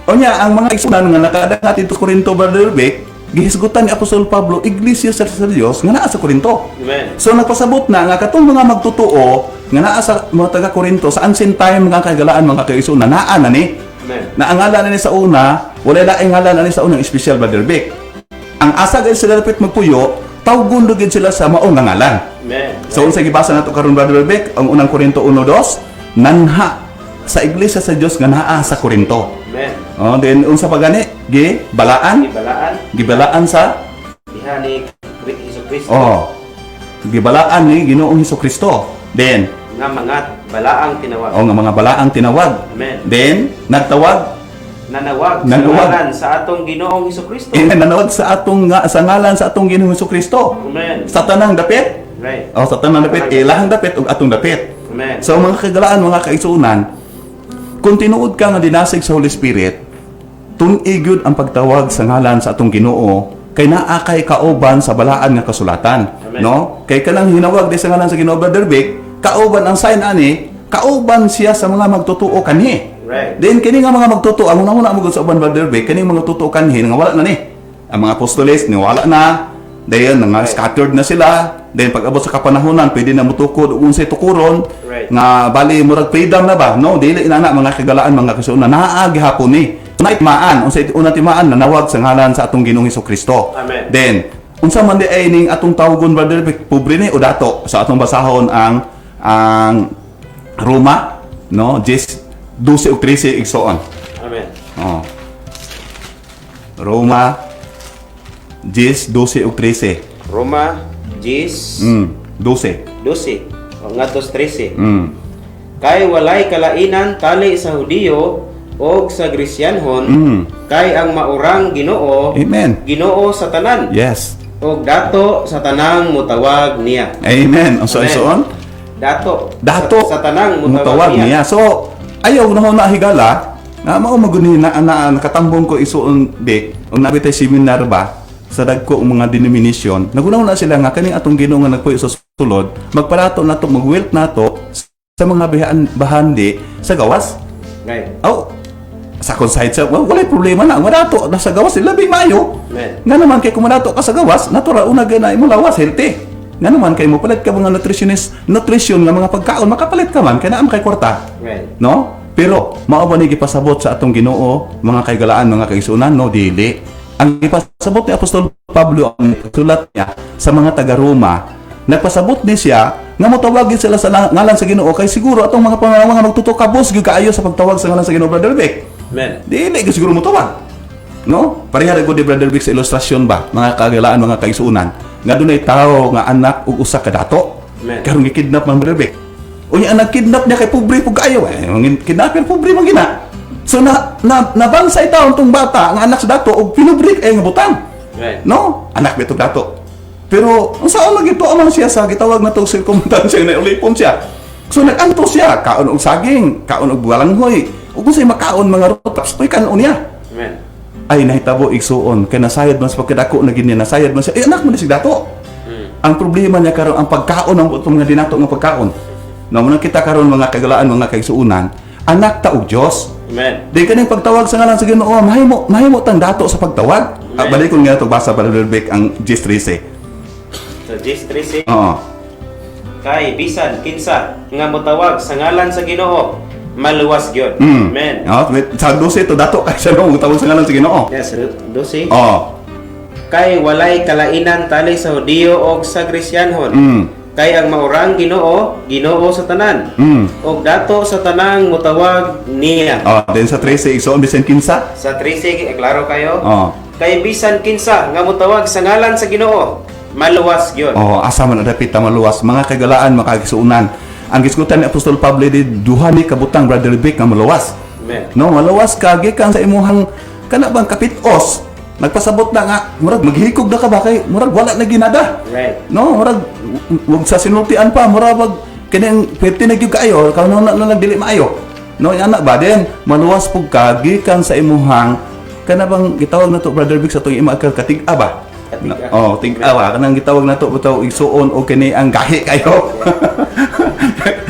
Onya ang mga igsunan nga nakadangat dito sa Korinto, Brother Beck, gihisgutan ni Apostol Pablo, iglesia sa Dios nga naa sa Korinto. Amen. So nagpasabot na nga katong mga magtutuo nga naa sa mga taga Korinto sa ancient time nga kagalaan, mga kaigsunan, naa na ni. Amen. Na ang ngalan na ni sa una, wala laing ngalan na ni sa unang special, Brother Beck. Ang asa gayud sila dapat magpuyo, tawgon gid sila sa maong nga ngalan. Amen. So unsa gibasa nato karon, Brother Beck, ang unang Korinto 1:2, nanha sa iglesia sa Dios nga naa sa Korinto. Amen. Then unsa pa gani? Gibalaan sa Diha ni Kristo. gibalaan ni Ginoong Hesukristo. Then Nga mga balaang tinawag. nga mga balaang tinawag. Amen. Then nagtawag Nanawag sa Nanawag. ngalan sa atong Ginoong Hesukristo. nanawag sa atong sa ngalan sa atong Ginoong Hesukristo. Amen. Sa tanang dapit. Right. Sa tanang dapit, ilahang dapit ug atong dapit. Amen. So mga kagalaan, mga kaigsuunan, kung tinuod ka nga dinasig sa Holy Spirit, tun-i gyud ang pagtawag sa ngalan sa atong Ginoo kay naa kay kauban sa balaan nga kasulatan. Amen. No? Kay kanang hinawag di sa ngalan sa Ginoo, Brother Vic, kauban ang sign ani, kauban siya sa mga magtutuo kanhi. Right. Then kini nga mga magtutuo, ang una-una mo sa uban, Brother Vic, kini mga magtutuo kanhi nga wala na ni. Ang mga apostoles ni wala na. Dayon nga scattered na sila. Then pag abot sa kapanahonan, pwede na mutukod ug unsay tukuron. Right. Nga bali murag freedom na ba? No, dili inana mga kagalaan, mga kasuuna naa gihapon ni. Unay timaan, unsay una timaan nanawag sa ngalan sa atong Ginoong Hesukristo. Amen. Then unsa man di ay ning atong tawgon, Brother Vic, pobre ni o dato sa atong basahon ang Roma, no? 12 ug 13 igsoon. Amen. Oh. Roma 12 ug 13. Roma 10, 12. 12. O ngatos 13. Mm. Kay walay kalainan tali sa Hudiyo o sa Grisyanhon, kay ang maurang Ginoo, Amen. Ginoo sa tanan. Yes. O dato sa tanang mutawag niya. Amen. Ang Amen. soon? Dato. Dato Sa tanang mutawag niya. So, ayaw na ho na higala na mao maguni na nakatambong ko isuon di ug nabitay seminar ba sa dagko mga denomination. Nagunaw na sila nga kaning atong Ginoo nga nagpuyo sa sulod, magparato nato, magwilt nato sa mga bahandi sa gawas. Right. Oh, sa conside sa walay problema na ang madato na sa gawas labing mayo. Amen. Nga naman kay kumadato ka sa gawas, natural una gana imo lawas healthy. Nga naman kay mo palit ka mga nutrition nga mga pagkaon, makapalit ka man kay naam kay kwarta. Right. No? Pero mao ba ni gipasabot sa atong Ginoo, mga kaigalaan, mga kaigsunan, no, dili. Ang gipasabot ni Apostol Pablo ang sulat niya sa mga taga Roma, nagpasabot ni siya nga motawagin sila sa ngalan sa Ginoo kay siguro atong mga mga magtutukabos gyud kaayo sa pagtawag sa ngalan sa Ginoo, Brother Vic. Amen. Dili gyud siguro motawag. No? Pareha ra gud ni Brother Vic sa ilustrasyon ba, mga kagalaan, mga kaigsunan, nga dunay tawo nga anak ug usa ka dato. Amen. Karon gikidnap man, Brother Vic. Unya ang nagkidnap niya kay pobre pug kaayo kidnapper pobre man gina. So nabansay taon tong bata nga anak sa dato og pinubrik ay nga butang. Right. No? Anak bitong dato. Pero unsaon lagi to amang siya sa gitawag na tong circumstance na ulipon siya. So nag-anto siya, kaon og saging, kaon og balanghoy. Ug unsay makaon mga rotas, toy kanon niya. Amen. Ay nahitabo igsuon kay nasayad man sa pagkadako na gini, nasayad man siya. Anak mo ni si dato. Ang problema niya karon ang pagkaon ng utong nga dinato nga pagkaon. No, man kita karon mga kagalaan, mga kaigsuunan, anak ta og Dios. Amen. Di kaning pagtawag sa ngalan sa Ginoo, mahimo tang dato sa pagtawag. Balikon nga to basa para Bek ang Gis 13. So, Gis 13. Oo. Kay bisan kinsa nga motawag sa ngalan sa Ginoo, maluwas gyud. Amen. Oh, sa 12 to dato kay siya no tawag sa ngalan sa Ginoo. Yes, 12. Oh. Kay walay kalainan tali sa Hudiyo o sa Kristiyanhon. Kay ang maurang Ginoo, Ginoo sa tanan. Og dato sa tanang mutawag niya. Oh, then sa 13 igsoon bisan kinsa? Sa 13, klaro kayo? Oh. Kay bisan kinsa nga mutawag sa ngalan sa Ginoo, maluwas gyud. Oh, asa man dapit ta maluwas mga kagalaan, mga kaigsuunan. Ang gisgutan ni Apostol Pablo di duha ni kabutang Brother Bek nga maluwas. Amen. No, maluwas ka gikan sa imuhang kana bang kapitos. Nagpasabot na nga, murag maghikog na ka ba kay murag wala na ginada. Right. No, murag wag sa sinultian pa, murag wag kanang pwede na gyud kayo, karon na nagdili maayo. No, anak ba din maluwas pug ka gikan sa imuhang kana bang gitawag na to Brother Big sa tuig ima katig-a ba? Katig-a. Oh, tig-a ba kanang gitawag na to bitaw igsuon o kini ang gahi kayo.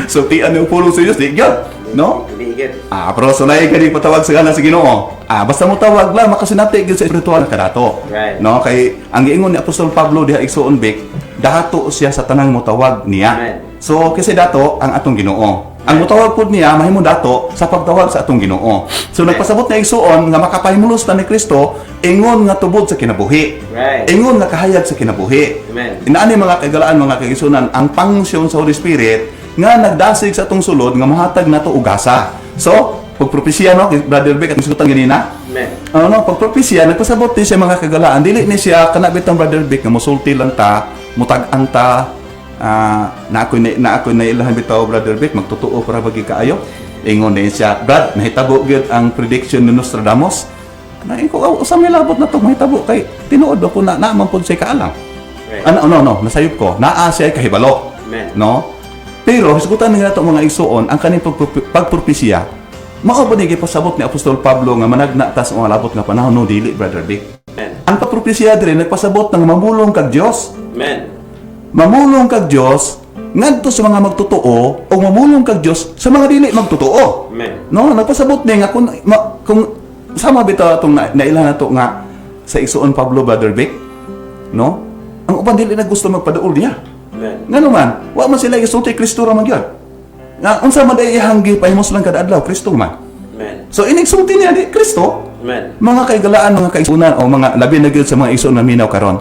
So ti ano pulong sa Dios di gyud. No? Ligid. Pero sunay ka di patawag sa ngalan sa Ginoo. Basta mo tawag lang makasinati gyud sa espiritual na kadato. Right. No, kay ang giingon ni Apostol Pablo diha igsuon Bek, dato siya sa tanang motawag niya. Amen. So kasi dato ang atong Ginoo. Ang motawag pud niya mahimo dato sa pagtawag sa atong Ginoo. So nagpasabot na igsuon nga makapahimulos ta ni Kristo ingon nga tubod sa kinabuhi. Right. Ingon nga kahayag sa kinabuhi. Amen. Inaani mga kagalaan, mga kaigsunan, ang pangsyon sa Holy Spirit nga nagdasig sa atong sulod nga mahatag nato og gasa. So, pagpropesya no, Brother Bek at misutan ganina. Amen. No, pagpropesya nagpasabot ni siya mga kagalaan, dili ni siya kana bitang Brother Bek nga mosulti lang ta, mutag-an ta, na ako na ilahan bitaw Brother Bek magtotoo para bagi kaayo. Ingon ni siya, Brad, nahitabo gyud ang prediction ni Nostradamus. Na ko usa may labot na to mahitabo kay tinuod ako na naman pud siya kaalam. Right. No, nasayop ko. Naa siya kahibalo. Amen. No? Pero hisgutan nga nato mga igsuon ang kaning pagpropesya. Mao ba ni gipasabot ni Apostol Pablo nga managna tas ang labot nga panahon no dili Brother Bek. Amen. Ang pagpropesya dire nagpasabot nga mamulong kag Dios. Amen. Mamulong kag Dios ngadto sa mga magtotoo o mamulong kag Dios sa mga dili magtotoo. Amen. No, nagpasabot ni nga kung sama bitaw atong nailan nato nga sa igsuon Pablo Brother Bek. No? Ang uban dili na gusto magpadaol diha. Amen. Nga naman, wa man sila isulti Kristo ra man gyud. Nga unsa man day ihanggi pahimos lang kada adlaw Kristo man. Amen. So inigsulti niya di Kristo. Amen. Mga kaigalaan, mga kaisunan o mga labi na gyud sa mga igsoon na minaw karon.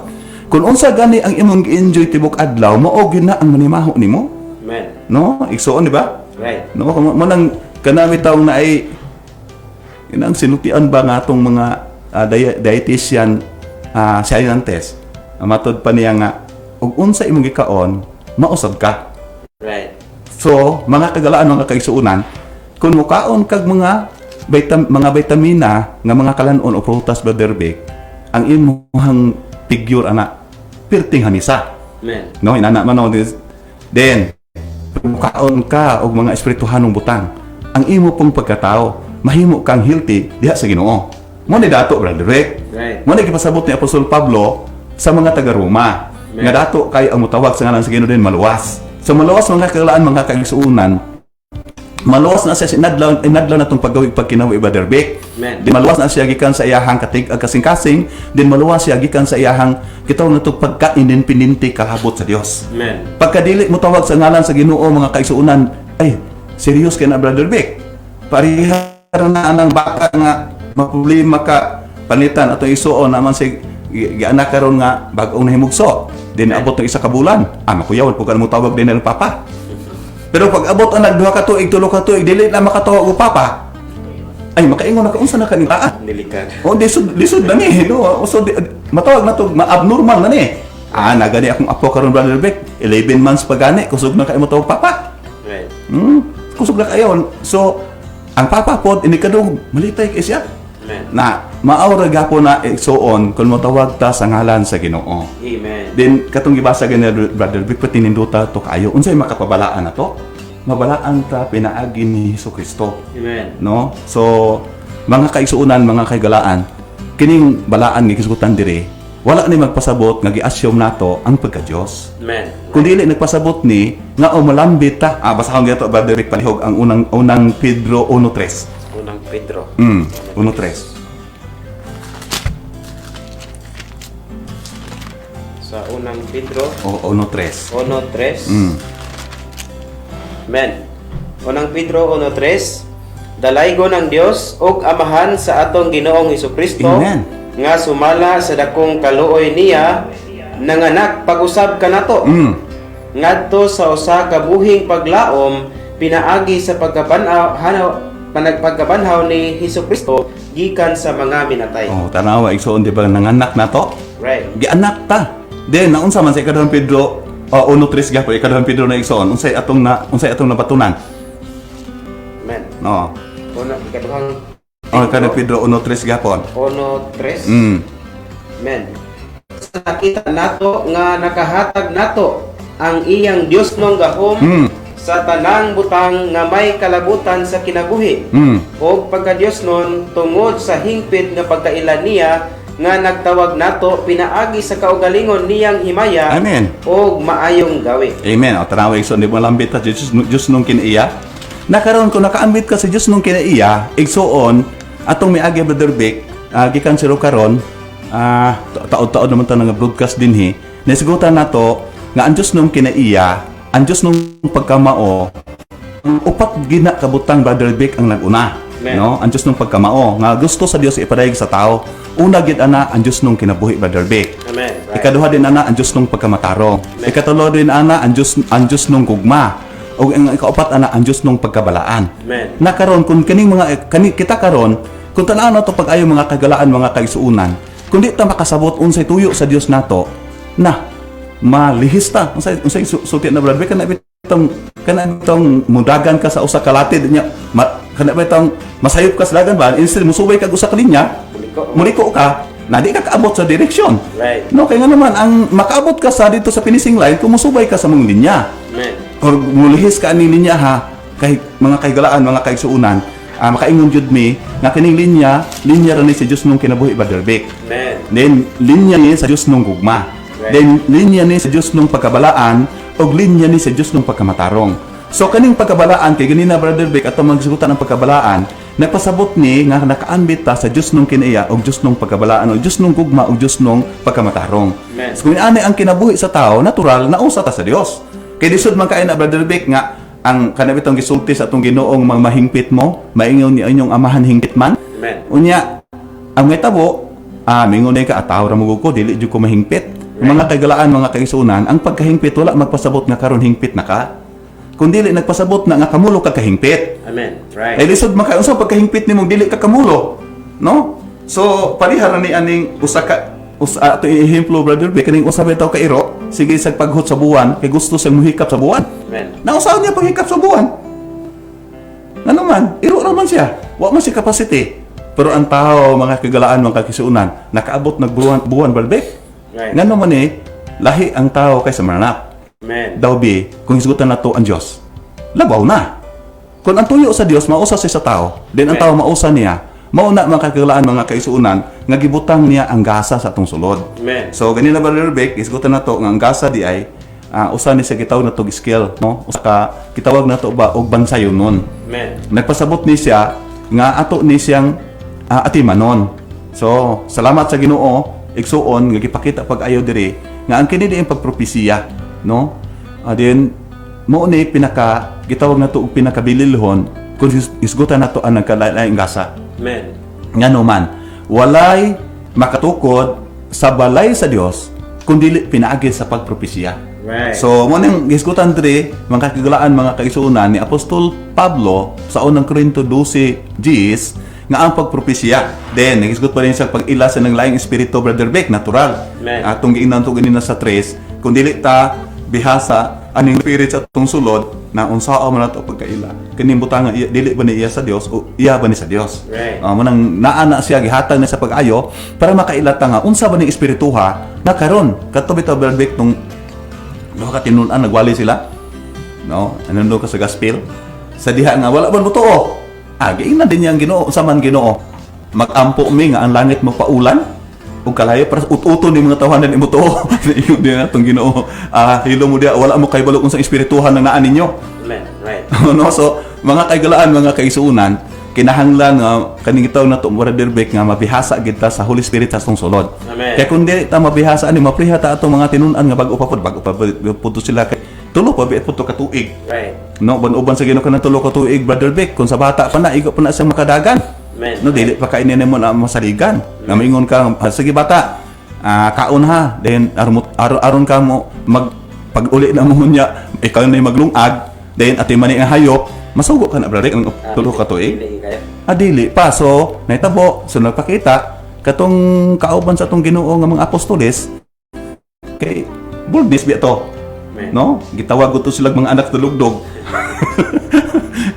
Kung unsa gani ang imong gi-enjoy tibok adlaw, mao gyud na ang manimaho nimo. Amen. No? Igsoon di ba? Right. No, mo nang kanami taong na ay inang sinutian ba nga atong mga dietitian scientist. Matod pa niya nga ug unsa imong gikaon, mausab ka. Right. So, mga kagalaan, mga kaigsuunan, kung mukaon kag mga mga vitamina nga mga kalanon o prutas Brother Bek, ang imong figure ana perting hamisa. Amen. No, inana man no. Then, kung mukaon ka og mga espirituhanong butang, ang imo pong pagkatao mahimo kang healthy diha sa Ginoo. Mo ni dato Brother Bek. Right. Mo ni gipasabot ni Apostol Pablo sa mga taga Roma. Nga dato kay ang mutawag sa ngalan sa Ginoo din maluwas. So maluwas mga kagalaan, mga kaigsuunan. Maluwas na siya inadlaw na tong paggawi pagkinawi Brother Bek. Amen. Di maluwas na siya gikan sa iyahang kasing-kasing, din maluwas siya gikan sa iyahang kitawag na to pagka-independente kahabot sa Dios. Amen. Pagkadili mo tawag sa ngalan sa Ginoo, mga kaigsuunan, ay serious kay na Brother Bek. Parihar na anang baka nga maproblema ka panitan ato isuon naman si gianak karon nga bag-ong nahimugso. Din abot ng isa ka bulan. Makuyawan po ka mo tawag din ng papa. Pero pag abot ang nagduha ka tuig, tulo ka tuig, dili na makatawag og papa. Ay makaingon na ka unsa na kanila. Delikado. O lisod na ni, no. So matawag na to, ma-abnormal na ni. Nagani akong apo karon Brother Bek, 11 months pa gani, kusog na kay mo tawag papa. Right. Kusog na kayo. So ang papa pod inikadong malitay kay siya. Amen. Na maaura gapon na igsuon kung motawag ta sa ngalan sa Ginoo. Amen. Then katong gibasa gani Brother Bek patininduta to kayo. Unsay makapabalaan na to? Mabalaan ta pinaagi ni Hesukristo. Amen. No? So mga kaigsuunan, mga kaigalaan, kining balaan nga kisgutan dire wala ni magpasabot nga gi-assume nato ang pagka-Dios. Amen. Kung dili nagpasabot ni nga malambit ta. Basahon gyud to Brother Rick palihog ang unang Pedro 1:3. Unang Pedro. 1:3. Sa unang Pedro O 1:3. 1:3. Mm. Amen. Unang Pedro 1:3. Dalaygon ang Dios ug Amahan sa atong Ginoong Hesukristo Amen. nga sumala sa dakong kaluoy niya nanganak pag-usab kanato ngadto sa usa ka buhing paglaom pinaagi sa pagkabanhaw ni Hesukristo gikan sa mga minatay. Oh, tanawa igsoon di ba nanganak nato? Right. Gianak ta. Then naunsa man sa ikadahang Pedro 1:3 gyapon ikadahang Pedro na igsoon unsay atong nabatunan? Amen. No. Una ikaduhang Ikadahang Pedro 1:3 gyapon. 1:3. Mm. Amen. Sa nakita nato nga nakahatag nato ang iyang Dios nung gahom sa tanang butang nga may kalabutan sa kinabuhi o pagka-Dios nun tungod sa hingpit nga pagkailan niya nga nagtawag nato pinaagi sa kaugalingon niyang himaya Amen. o maayong gawi. Amen. O tanawa igsoon di mo lambit ta Dios nung kinaiya. Nakaroon ko nakaambit ka sa Dios nung kinaiya, igsoon atong miagi Brother Vic, gikan siro karon, taod-taod naman ta nga broadcast dinhi. Nasigutan nato nga ang Dios nung kinaiya, ang Dios nung pagkamao, upat gina kabutang Brother Vic ang naguna. Amen. No? Ang Dios nung pagkamao nga gusto sa Dios ipadayag sa tao. Una gid ana ang Dios nung kinabuhi Brother Vic. Amen. Right. Ikaduha din ana ang Dios nung pagkamatarong. Ikatulo din ana ang Dios nung gugma. O ang ikaapat ana ang Dios nung pagkabalaan. Amen. Na karon kung kita karon kung tan-aw nato pag ayo mga kagalaan mga kaigsuunan, kung di ta makasabot unsay tuyo sa Dios nato, na malihis ta unsay sulti na Brother Vic kana bitong mudagan ka sa usa ka latid nya kana bitong masayop ka sa dagan ba instead musubay ka usa ka linya muliko ka na di ka kaabot sa direksyon. Right. No, kaya nga naman, ang makaabot ka sa dito sa finishing line, kung musubay ka sa mong linya. Amen. Or mulihis ka aning linya ha, kahit mga kaigalaan, mga kaigsuunan, makaingon jud mi, nga kining linya rin ni sa Diyos nung kinabuhi Brother Vic. Amen. Then, linya ni sa Diyos nung gugma. Right. Then, linya ni sa Diyos nung pagkabalaan, o linya ni sa Diyos nung pagkamatarong. So, kaning pagkabalaan, kay ganina Brother Vic, ato magsigutan ang pagkabalaan, nagpasabot ni nga nakaanbit ta sa Dios nung kinaiya o Dios nung pagkabalaan o Dios nung gugma o Dios nung pagkamatarong. Amen. So kung ani ang kinabuhi sa tao, natural na usa ta sa Dios. Kay disud man kay na Brother Vic nga ang kanabitong gisulti sa atong Ginoong mga mahingpit mo, maingon ni inyong amahan hingpit man. Amen. Unya ang may tabo, mingon ka ataw ra mo ko dili jud ko mahingpit. Mga kagalaan, mga kaisunan, ang pagkahingpit wala magpasabot nga karon hingpit na ka. Kung dili nagpasabot na nga kamulo ka kahingpit. Amen. Right. Ay lisod maka unsa pagkahingpit nimo dili ka kamulo, no? So parihara ni aning usa ato ehemplo Brother Vic kaning usa bitaw ka iro sige sa paghut sa buwan kay gusto sa muhikap sa buwan. Amen. Nausaw niya paghikap sa buwan. Ngano man, iro ra man siya. Wa man siya capacity. Pero ang tao, mga kagalaan, mga kakisuunan, nakaabot nagbuwan Brother Vic. Right. Ngano man lahi ang tao kaysa mananap. Amen. Daw bi, kung hisugutan nato ang Dios, labaw na. Kung ang tuyo sa Dios mausa siya sa tao, then ang tao mausa niya, mauna mga kagalaan, mga kaisuunan, nga gibutang niya ang gasa sa atong sulod. Amen. So ganina Brother Vic, hisugutan nato nga ang gasa di ay usa ni sa gitawag nato skill, no? Usa ka gitawag nato ba og bansayon nun. Amen. Nagpasabot ni siya nga ato ni siyang atimanon. So salamat sa Ginoo, igsuon nga gipakita pag-ayo diri nga ang kini diin pagpropesiya, no? Then mao ni gitawag nato og pinakabililhon kung isgutan nato ang nagkalain gasa. Amen. Ngano man, walay makatukod sa balay sa Dios kung dili pinaagi sa pagpropesiya. Right. So mo nang gisgutan diri mga kagalaan, mga kaisunan ni Apostol Pablo sa unang Korinto 12:10 nga ang pagpropesiya. Then nagisgot pa rin sa pag-ila sa nang laing espiritu Brother Vic, natural. Amen. Atong giingnan to ganina sa 3, kung dili ta bihasa aning spirit sa atong sulod na unsao man nato pagkaila. Kining butang dili ba ni iya sa Dios o iya ba ni sa Dios? Right. Mo nang naana siya gihatag na sa pag-ayo para makailata nga unsa ba ning espirituha na karon kadto bitaw Brother Vic tong no ka tinunan nagwali sila. No, anando ka sa gospel. Sa diha nga wala man butuo. Giingnan din yang Ginoo, unsa man Ginoo. Mag-ampo mi nga ang langit mo paulan. ug kalayo para uto ni mga tawanan imo to. Ingon dia atong Ginoo. Hilo mo dia wala mo kay balo unsang espirituhan nang naa ninyo. Amen. Right. No, so mga kaigalaan, mga kaisuunan, kinahanglan nga kaning gitaw na to Brother Beck nga mabihasa gid ta sa Holy Spirit sa atong sulod. Amen. Kaya kung di ta mabihasa ani mapriha ta atong mga tinun-an nga bago pa pud sila kay tulo pa biit pud to ka tuig. Right. No, ban-uban sa Ginoo kanang tulo ka tuig Brother Beck kung sa bata pa na igo pa na siyang makadagan. Amen. No, dili pa kainin mo na masaligan. Nga maingon ka, sige bata, kaon ha. Then aron ka mo pag uli na mo niya, ikaw na maglungag. Then ati man ang hayop, masugo ka na brother ang tulo ka tuig. Dili kayo. Dili pa. So, naitabo, so nagpakita katong kauban sa atong Ginoo nga mga apostoles kay boldness biya to. Amen. No? Gitawag ko to sila mga anak tulugdog.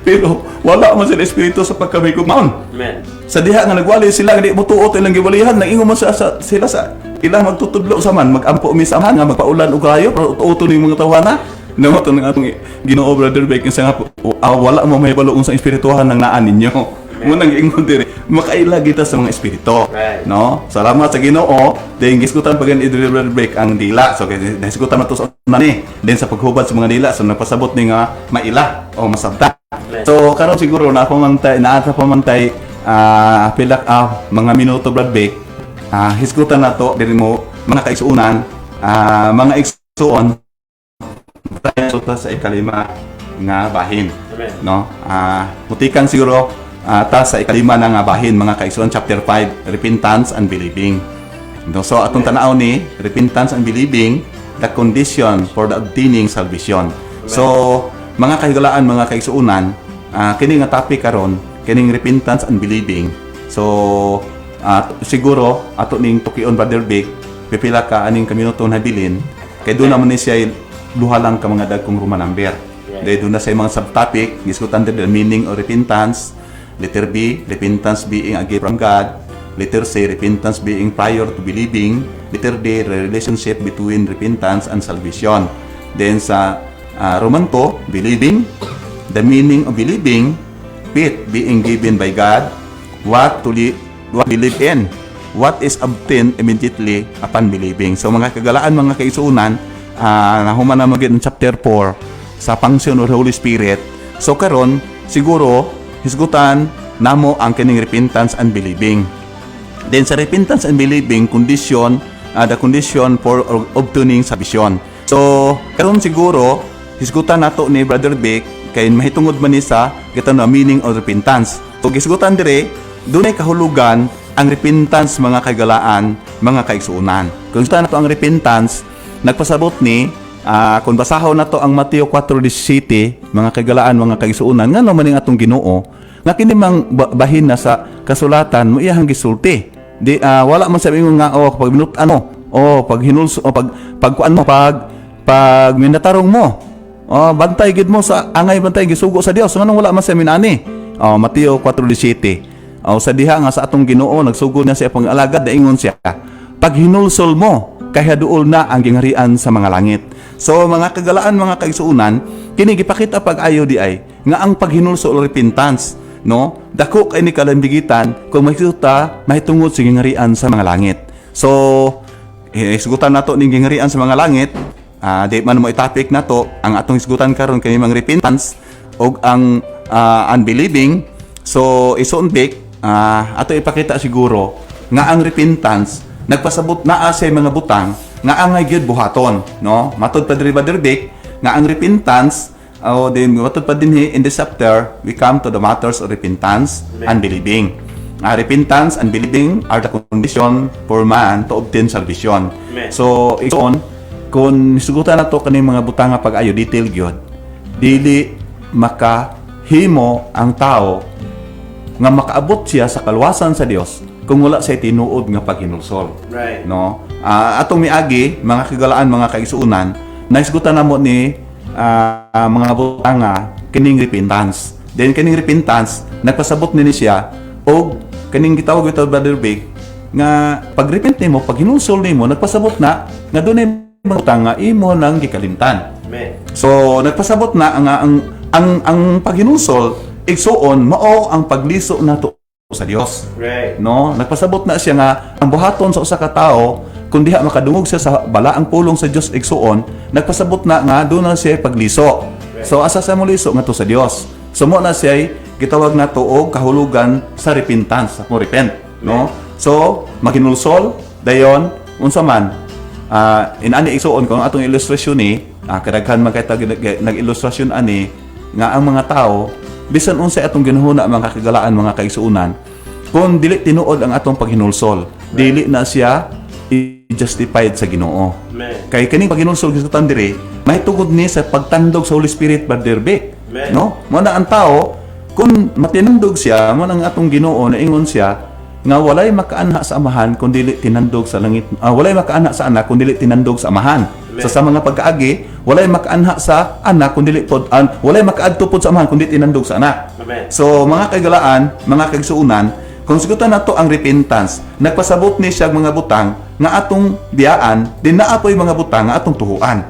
Pero wala man sila espiritu sa pagkamay-kumaon. Amen. Sa diha nga nagwali sila nga di mo tuot ilang giwalihan nangingon man sila sa ilang magtutudlo sa man magampo mi sa man nga magpaulan og kayo para uto ni mga tawana. No to nga atong Ginoo Brother Beck sa nga wala mo mahibalo unsang espirituhan nang naa ninyo. Mo nang ingon diri makaila kita sa mga espiritu. Right. No? Salamat sa Ginoo. Then gisgutan pagan Brother Beck ang dila. So kay gisgutan na to sa ni. Then sa paghubad sa mga dila so nagpasabot ni nga maila o masabta. So karon siguro na ako mantay naata pa mantay pilak mga minuto Brad Beck. Hisgutan na to diri mo mga kaisuunan, mga igsuon tayo sa ikalima nga bahin. Amen. No? Mutikan siguro ta sa ikalima na nga bahin mga kaisuon chapter 5 repentance and believing. No, so atong tanaw ni repentance and believing the condition for the obtaining salvation. So mga kahigalaan, mga kaisuunan, kini nga topic karon, kining repentance and believing. So, siguro ato ning tukion Brother Beck, pipila ka aning kaminuto na bilin, kay doon naman ni siya luha lang ka mga dagkong Roman number. Dahil doon na sa mga subtopic, diskutan din the meaning of repentance. Letter B, repentance being a gift from God. Letter C, repentance being prior to believing. Letter D, the relationship between repentance and salvation. Then sa Roman 2, believing, the meaning of believing, faith being given by God, what believe in, what is obtained immediately upon believing. So mga kagalaan, mga kaisuunan, nahuman na magiging chapter 4 sa function of the Holy Spirit. So karon siguro hisgutan namo ang kining repentance and believing. Then sa repentance and believing condition, the condition for obtaining salvation. So karon siguro hisgutan nato ni Brother Beck kay mahitungod man ni sa kita na meaning of repentance. So hisgutan dire dunay kahulugan ang repentance mga kagalaan, mga kaigsuunan. Kung hisgutan nato ang repentance, nagpasabot ni kung basahon nato ang Mateo 4:17 mga kagalaan, mga kaigsuunan ngano man ning atong Ginoo nga kini mang bahin na sa kasulatan mo iyang gisulti. Di wala man sa ingon nga pag minut pag hinulso pagkuan mo pag minatarong mo. Bantay gid mo sa angay bantay gisugo sa Dios nganong wala man sa minani. Mateo 4:17. Sa diha nga sa atong Ginoo nagsugod na siya pang-alagad na ingon siya pag hinulsol mo kaya duol na ang gingharian sa mga langit. So mga kagalaan, mga kaigsuunan, kini gipakita pag-ayo di ay nga ang paghinulsol o repentance, no? Dako kay ni kalambigitan kung makita mahitungod sa gingharian sa mga langit. So isgutan nato ning gingharian sa mga langit. Di man mo i-topic nato ang atong isgutan karon kani mga repentance og ang unbelieving. So ison Beck ato ipakita siguro nga ang repentance nagpasabot na sa mga butang nga angay gyud buhaton, no? Matud pa diri Brother Beck nga ang repentance then matud pa dinhi in this chapter we come to the matters of repentance and believing. Repentance and believing are the condition for man to obtain salvation. Amen. So ison kung sugutan nato kaning mga butang nga pag-ayo detail gyud, dili makahimo ang tao nga makaabot siya sa kaluwasan sa Dios kung wala siya tinuod nga paghinulsol. Right. No? Atong miagi, mga kagalaan, mga kaigsuunan, naisgutan namo ni mga butang nga kining repentance. Then kining repentance nagpasabot ni siya og kining gitawag ito Brother Beck nga pag-repent nimo, pag hinulsol nimo, nagpasabot na nga dunay mga butang nga imo nang gikalimtan. Amen. So nagpasabot na ang paghinulsol igsuon mao ang pagliso nato sa Dios. Right. No, nagpasabot na siya nga ang buhaton sa usa ka tawo kun diha makadungog siya sa balaang pulong sa Dios igsuon, nagpasabot na nga doon na siya pagliso. So asa sa mo liso nga to sa Dios. So mo na siya gitawag na to og kahulugan sa repentance, mo repent, no? So maginulsol dayon unsa man inani igsuon kung atong ilustrasyon ni kadaghan man kay nag-ilustrasyon ani nga ang mga tao bisan unsay atong ginhuna mga kagalaan mga kaigsuonan kung dili tinuod ang atong paghinulsol dili na siya i-justified sa Ginoo. Kay kaning paghinulsol gisutan diri mahitungod ni sa pagtandog sa Holy Spirit Brother Vic, no? Mo na ang tao kung matinandog siya mo nang atong Ginoo na ingon siya nga walay makaanha sa amahan kun dili tinandog sa langit, walay makaanha sa anak kun dili tinandog sa amahan. So sa mga pagkaagi walay makaanha sa anak kun dili pod walay makaadto pod sa amahan kun dili tinandog sa anak. So mga kagalaan, mga kaigsuonan, kung sigutan nato ang repentance, nagpasabot ni siya mga butang nga atong biyaan, din naapoy mga butang nga atong tuhuan.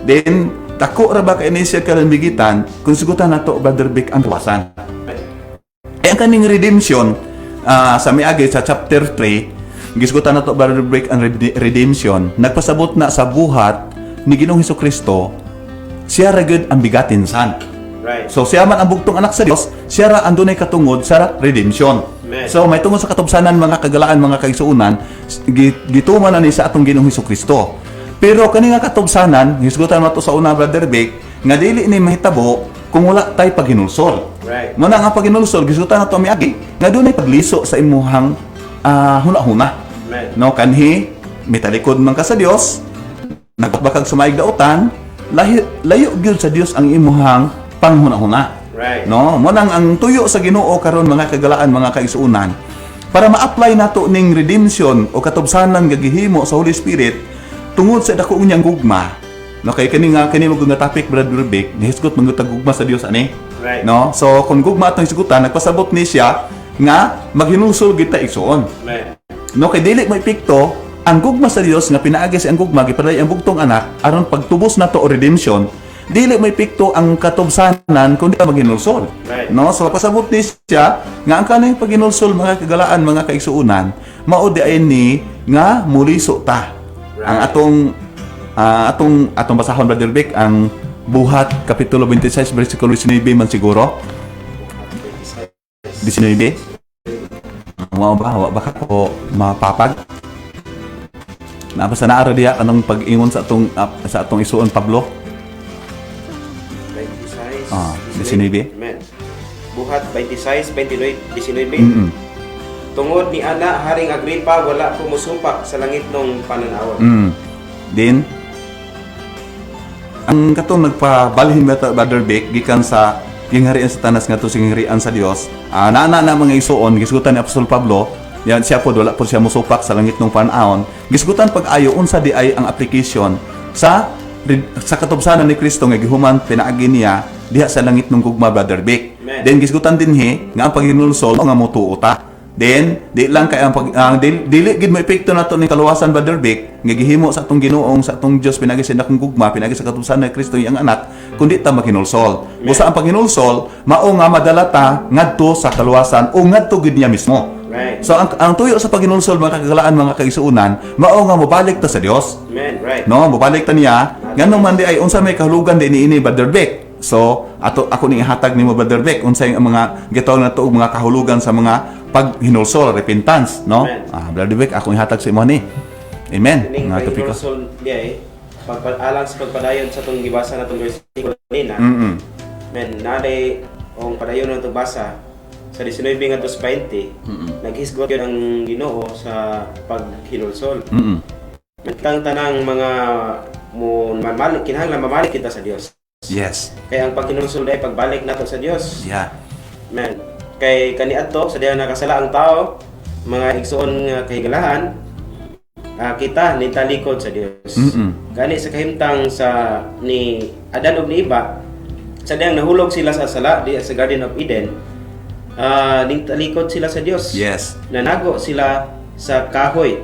Then dako ra ba kay ni siya kalambigitan kung sigutan nato Brother Vic ang tuwasan. Ang kaning redemption sa miagi sa chapter 3, gisgutan nato Brother Vic ang redemption, nagpasabot na sa buhat ni Ginoong Hesukristo, siya ra gyud ang bigatin san. So siya man ang bugtong anak sa Dios, siya ra ang dunay katungod sa redemption. So may tungod sa katubsanan mga kagalaan mga kaigsuonan, gituman na ni sa atong Ginoong Hesukristo. Pero kani nga katubsanan, gisgutan nato sa una Brother Vic, nga dili ni mahitabo kung wala tay paghinulsol. Mo na nga paghinulsol gisgutan nato miagi nga dunay pagliso sa imuhang huna-huna. No kanhi mitalikod man ka sa Dios, nagbakag sa maayong dautan, layo gyud sa Dios ang imuhang panghuna-huna. No, mo nang ang tuyo sa Ginoo karon mga kagalaan mga kaigsuonan para ma-apply nato ning redemption o katubsanan nga gihimo sa Holy Spirit tungod sa dako unyang gugma. No kay kani mo nga topic Brother Vic, nihisgot mangutag gugma sa Dios ani. No, so kung gugma atong hisgutan nagpasabot ni siya nga maghinulsol kita igsuon. No kay dili mo epekto ang gugma sa Dios nga pinaagi sa ang gugma gipadalay ang bugtong anak aron pagtubos nato o redemption, dili may pikto ang katubsanan kundi maghinulsol. No, so pasabot ni siya nga ang kanang paghinulsol mga kagalaan mga kaigsuonan mao di ay ni nga muliso ta. Ang atong basahon Brother Vic ang Buhat kapitulo 26 bersikulo 19 man siguro. 19. Mao baka ko mapapag. Napasa na ara diha anong pag-ingon sa atong isuon Pablo. 19. Buhat 26, 29, 19. Tungod ni ana Haring Agripa wala ko musumpak sa langit nung pananaw. Din ang katong nagpabalhin bata Brother Vic gikan sa gingharian sa tanas nga to gingharian sa Dios. Na mga isuon gisgutan ni Apostol Pablo, yan siya pod wala pod siya musupak sa langit nung panahon. Gisgutan pag-ayo unsa di ay ang application sa katubsanan ni Kristo nga gihuman pinaagi niya diha sa langit nung gugma Brother Vic. Then gisgutan dinhi nga ang paghinulsol nga motuo ta. Then di lang kay ang dili gid mo epekto nato ni kaluwasan Brother Vic nga gihimo sa atong Ginoong sa atong Dios pinagi sa dakong gugma pinagi sa katubsanan ni Kristo iyang anak kundi ta maghinulsol. Busa ang paghinulsol mao nga madala ta ngadto sa kaluwasan o ngadto gid niya mismo. So ang tuyo sa paghinulsol mga kagalaan mga kaigsuonan mao nga mobalik ta sa Dios. No, mobalik ta niya nganong man di ay unsa may kahulugan din niini Brother Vic. So ako ning ihatag nimo Brother Vic unsay ang mga gitawag nato og mga kahulugan sa mga paghinulsol repentance, no? Brother Vic ako ihatag sa imo ni. Amen. Nga topiko. Hinulsol diay pagpaalang sa pagpadayon sa tong gibasa natong bersikulo nina. Men naday ang padayon nato basa sa 19 ngadto sa 20. Naghisgot yun ang Ginoo sa paghinulsol. Ang tanang mga mamalik kinahanglan mamalik kita sa Dios. Yes. Kaya ang paghinulsol ay pagbalik nato sa Dios. Yeah. Men kay kaniadto sa diha nakasala ang tao mga igsuon nga kahigalahan kita nitalikod sa Dios. Gani sa kahimtang sa ni Adan ug ni Eva sa diyang nahulog sila sa sala di sa Garden of Eden, nitalikod sila sa Dios. Yes. Nanago sila sa kahoy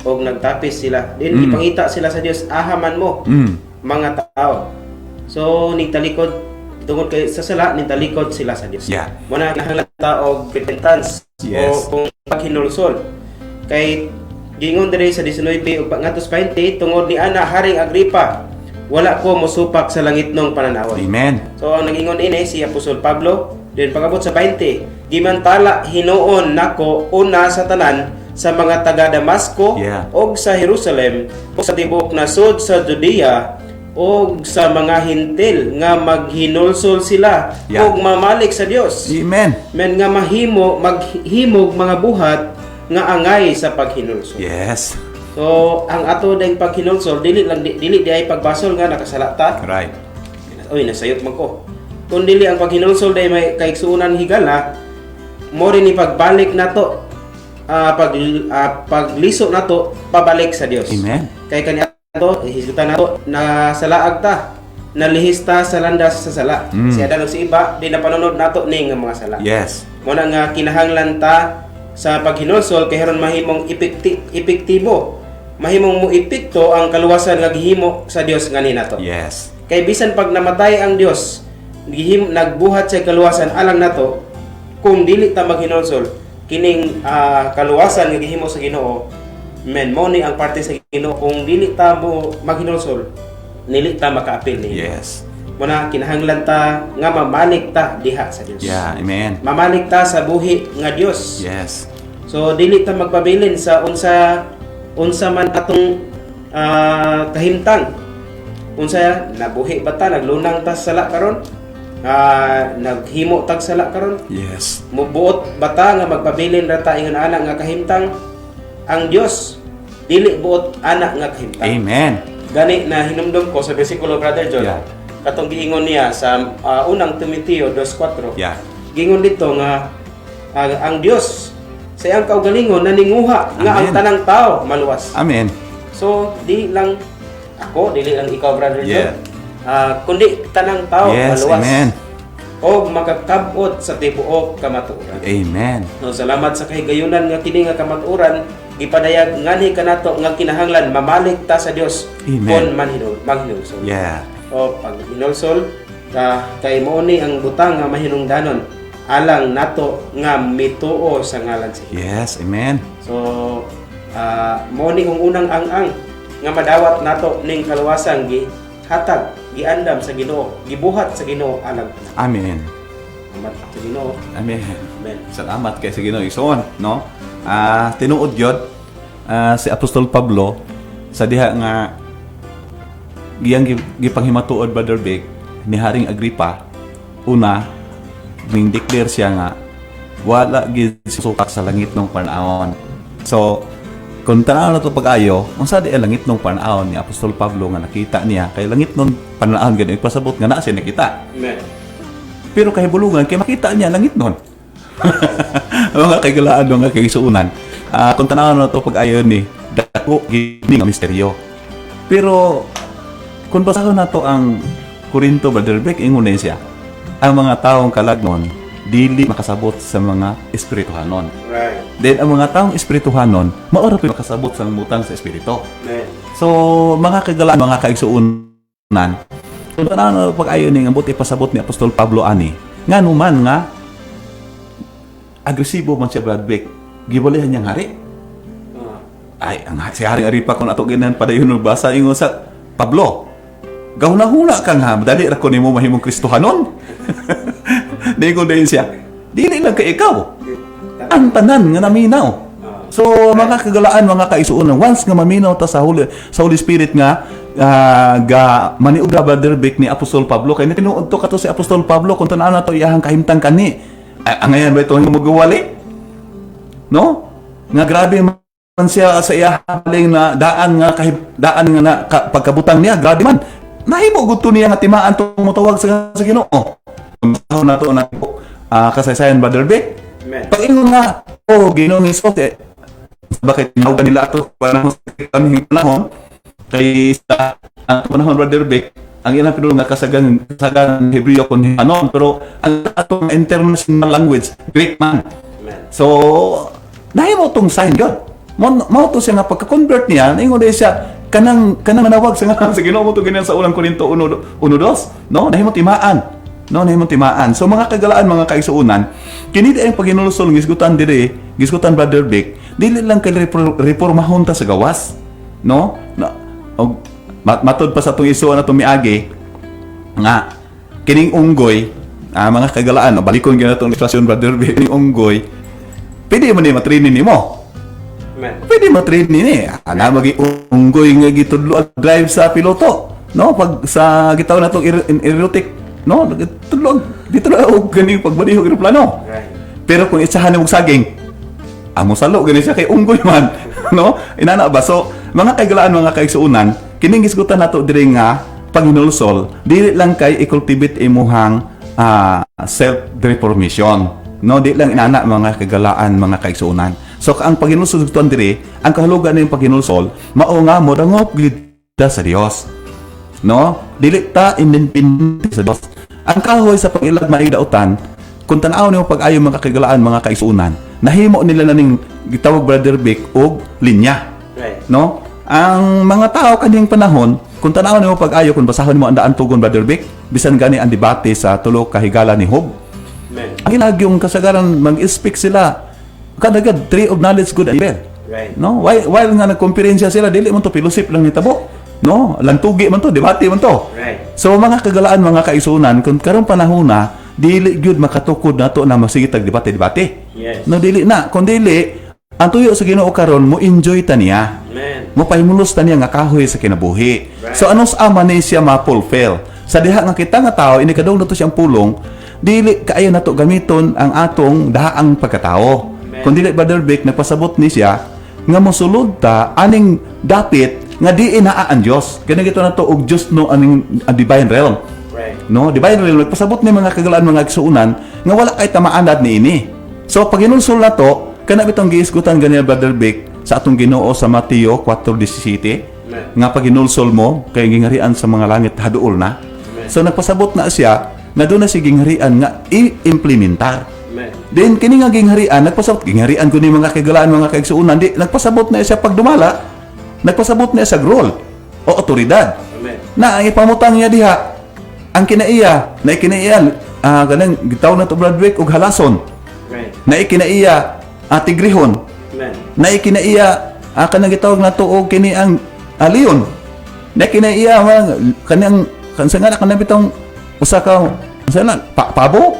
og nagtapis sila. Din ipangita sila sa Dios, ahaman mo mga tao. So nitalikod tungod kay sa sala nitalikod sila sa Dios. Yeah. Muna kinahanglan ta og repentance Yes. o kung paghinulsol. Kay gingon diri sa 19 ug ngadto sa 20 tungod ni ana Haring Agripa, wala ko mosupak sa langitnong pananawon. Amen. So ang nagingon ini si Apostol Pablo, din pagabot sa 20, gimantala hinuon nako una sa tanan sa mga taga Damasco Yeah. og sa Jerusalem o sa tibuok nasod sa Judea og sa mga hintil nga maghinulsol sila Yeah. og mamalik sa Dios. Amen. Men nga maghimog mga buhat nga angay sa paghinulsol. Yes. So ang ato ding paghinulsol dili di ay pagbasol nga nakasala ta. Right. Oy, nasayot man ko. Kung dili ang paghinulsol day may kaigsuunan higala, mo rin ni pagbalik nato, pagliso nato pabalik sa Dios. Amen. Kay kanya to hisgutan nato na salaag ta, nalihis ta sa landas sa sala. Si Adan ug si Iba di na panunod nato ning mga sala. Yes. Mo na nga kinahanglan ta sa paghinulsol kay haron mahimong epektibo. Mahimong mo epekto ang kaluwasan nga gihimo sa Dios ngani nato. Yes. Kay bisan pag namatay ang Dios, nagbuhat sa kaluwasan alang nato kung dili ta maghinulsol kining kaluwasan nga gihimo sa Ginoo. Men mo ni ang parte sa Ginoo kung dili ta mo maghinulsol, dili ta makaapil ni. Yes. Muna kinahanglan ta nga mamalik ta diha sa Dios. Yeah. Amen. Mamalik ta sa buhi nga Dios. Yes. So dili ta magpabilin sa unsa man atong kahimtang. Unsa nabuhi ba ta, naglunang ta sa sala karon? Naghimo tag sala karon? Yes. Mubuot ba ta nga magpabilin ra ta ingon ana nga kahimtang? Ang Dios dili buot ana nga kahimtang. Amen. Gani na hinumdum ko sa bersikulo, Brother John. Yeah. Katong giingon niya sa unang Timoteo 2:4. Yeah. Gingon dito nga ang Dios sa iyang kaugalingon naninguha nga ang Amen. tanang tao maluwas. Amen. So di lang ako, dili lang ikaw, Brother Yeah. John. Kundi tanang tao Yes. maluwas. Amen. O makakabot sa tibuok kamatuoran. Amen. No, salamat sa kahigayunan nga kini nga kamatuoran gipadayag ngani kanato nga kinahanglan mamalik ta sa Dios Amen. kon maghinulsol. Yeah. O pag hinulsol kay mao ni ang butang nga mahinungdanon alang nato nga mituo sa ngalan sa Ginoo. Yes. Amen. So mao ni kung unang ang nga madawat nato ning kaluwasan gihatag giandam sa Ginoo, gibuhat sa Ginoo alang tanan. Amen. Salamat sa Ginoo. Amen. Amen. Salamat kay sa Ginoo igsoon, no? Tinuod gyud si Apostol Pablo sa diha nga giyang gipanghimatuod, Brother Big, ni Haring Agripa. Una, ning declare siya nga wala gid supak sa langit ng panahon. So kung tanaw na to pag-ayo, unsa di ang langit ng panahon ni Apostol Pablo nga nakita niya kay langit ng panahon gani pasabot nga naa siya nakita. Amen. Pero kahibulugan kay makita niya langit nun. Mga kagalaan mga kaigsuunan. Kung tanaw na to pag-ayo ni dako gini nga misteryo. Pero kung basahon na to ang Korinto, Brother Beck, ingon na siya, ang mga taong kalagnon dili makasabot sa mga espirituhanon. Right. Then ang mga taong espirituhanon maora pa makasabot sa mutang sa espiritu. Amen. So mga kagalaan, mga kaigsuunan, kung tanaw na pag-ayo ni nga buti pasabot ni Apostol Pablo ani, nga numan nga agresibo man siya, Brad Beck, gibalihan niyang hari. Ay, ang si Haring Agripa kung ato ginan padayon og basa ingon sa Pablo. Gahuna-huna ka nga, dali ra ko nimo mahimong Kristohanon. Dingon din siya. Dili lang ka ikaw. Ang tanan nga naminaw. So mga kagalaan, mga kaisuunan, once nga maminaw ta sa Holy Spirit nga ga maniubra, Brother Beck, ni Apostol Pablo kay tinuod to kato si Apostol Pablo kung tanan na to iyahang kahimtang kani. Ngayon ba ito yung magawali? No? Nga grabe man siya sa iyahaling na daan nga pagkabutang niya, grabe man. Nahimo gud to niya nga timaan to motawag sa Ginoo. Kung na to na kasaysayan, Brother Beck. Amen. Pag-ingon nga, Ginoong Hesus, bakit tinawag nila ito panahon kay sa panahon, Brother Beck, ang ilang pinulong nga kasagan Hebreo kung anon, pero ang atong international language, Greek man. Amen. So, nahimo tong sign God. Mao to siya nga pagka-convert niya, ingon din siya, kanang manawag sa ngalan sa Ginoo mo to ganyan sa unang Korinto 1:2, no? Nahimo timaan No, nahimong timaan. So mga kagalaan, mga kaigsuunan, kini di ang paghinulsol gisgutan dire, gisgutan Brother Vic, dili lang kay reformahon ta sa gawas. No? Og matod pa sa tong isuon na tumiagi nga kining unggoy, mga kagalaan, balikon gyud natong ilustrasyon Brother Vic, kining unggoy, pwede man ni matrinin nimo. Amen. Pwede matrinin ni. Ana magi unggoy nga gitudlo ang drive sa piloto. No, pag sa gitaw natong erotic, no, tulog dito na og gani pagbalihog eroplano. Right. Pero kung itsahan mo saging, amo salo gani siya kay unggoy man, no? Inana ba so mga kagalaan, mga kaigsuunan, kining gisgutan nato diri nga paghinulsol, dili lang kay i-cultivate imuhang self-reformation. No, di lang inana mga kagalaan, mga kaigsuunan. So ang paghinulsol gituan diri, ang kahulugan ning paghinulsol, mao nga mo dangop gid sa Dios. No, dili ta independent sa Dios. Ang kahoy sa pangilag maigdautan, kung tan-aw nimo pag-ayo mga kagalaan, mga kaigsuunan, nahimo nila na ning gitawag Brother Vic og linya. Right. No? Ang mga tao kaning panahon, kung tan-aw nimo pag-ayo, kung basahon mo ang daan tugon Brother Vic, bisan gani ang debate sa tulo ka higala ni Job. Amen. Ang ilagyong kasagaran mag-speak sila kadagad tree of knowledge good and evil. Right. No? While nga nagkomperensya sila, dili man to fellowship lang nitabo. No, lantugi man to, debate man to. Right. So mga kagalaan, mga kaigsuunan, kung karon panahon na dili gyud makatukod nato na masigitag debate-debate. Yes. No, dili na, kun dili ang tuyo sa Ginoo karon mo enjoy ta niya. Amen. Mo pahimulos ta niya nga kahoy sa kinabuhi. Right. So anong ama ni siya ma-fulfill? Sa diha nga kita nga tao ini kadung nato siyang pulong, dili kaayo nato gamiton ang atong dahaang pagkatao. Amen. Kun dili Brother Vic nagpasabot ni siya nga mosulod ta aning dapit nga di inaa ang Dios. Kaya gito na to og Dios no aning divine realm. Right. No, divine realm nagpasabot ni mga kagalaan, mga igsuunan nga wala kay tamaanad ni ini. So pag hinulsol na to, kana bitong giisgutan ganyan Brother Vic sa atong Ginoo sa Mateo 4:17 nga pag hinulsol mo kay gingarian sa mga langit haduol na. Amen. So nagpasabot na siya nga doon na si gingarian nga i-implementar. Amen. Then kini nga gingharian, nagpasabot gingarian ko ni mga kagalaan, mga kaigsuunan, di nagpasabot na siya pagdumala. Nagpasabot na sa role o otoridad. Amen. Na ang ipamutang niya diha, ang kinaiya, na ikinaiya, ganang gitaw na to Brother Vic og halason. Right. Na ikinaiya, tigrihon. Amen. Na ikinaiya, kanang gitawag na to og kini ang leon. Na ikinaiya, kanang kansa nga kanang bitong usa ka sana pabo.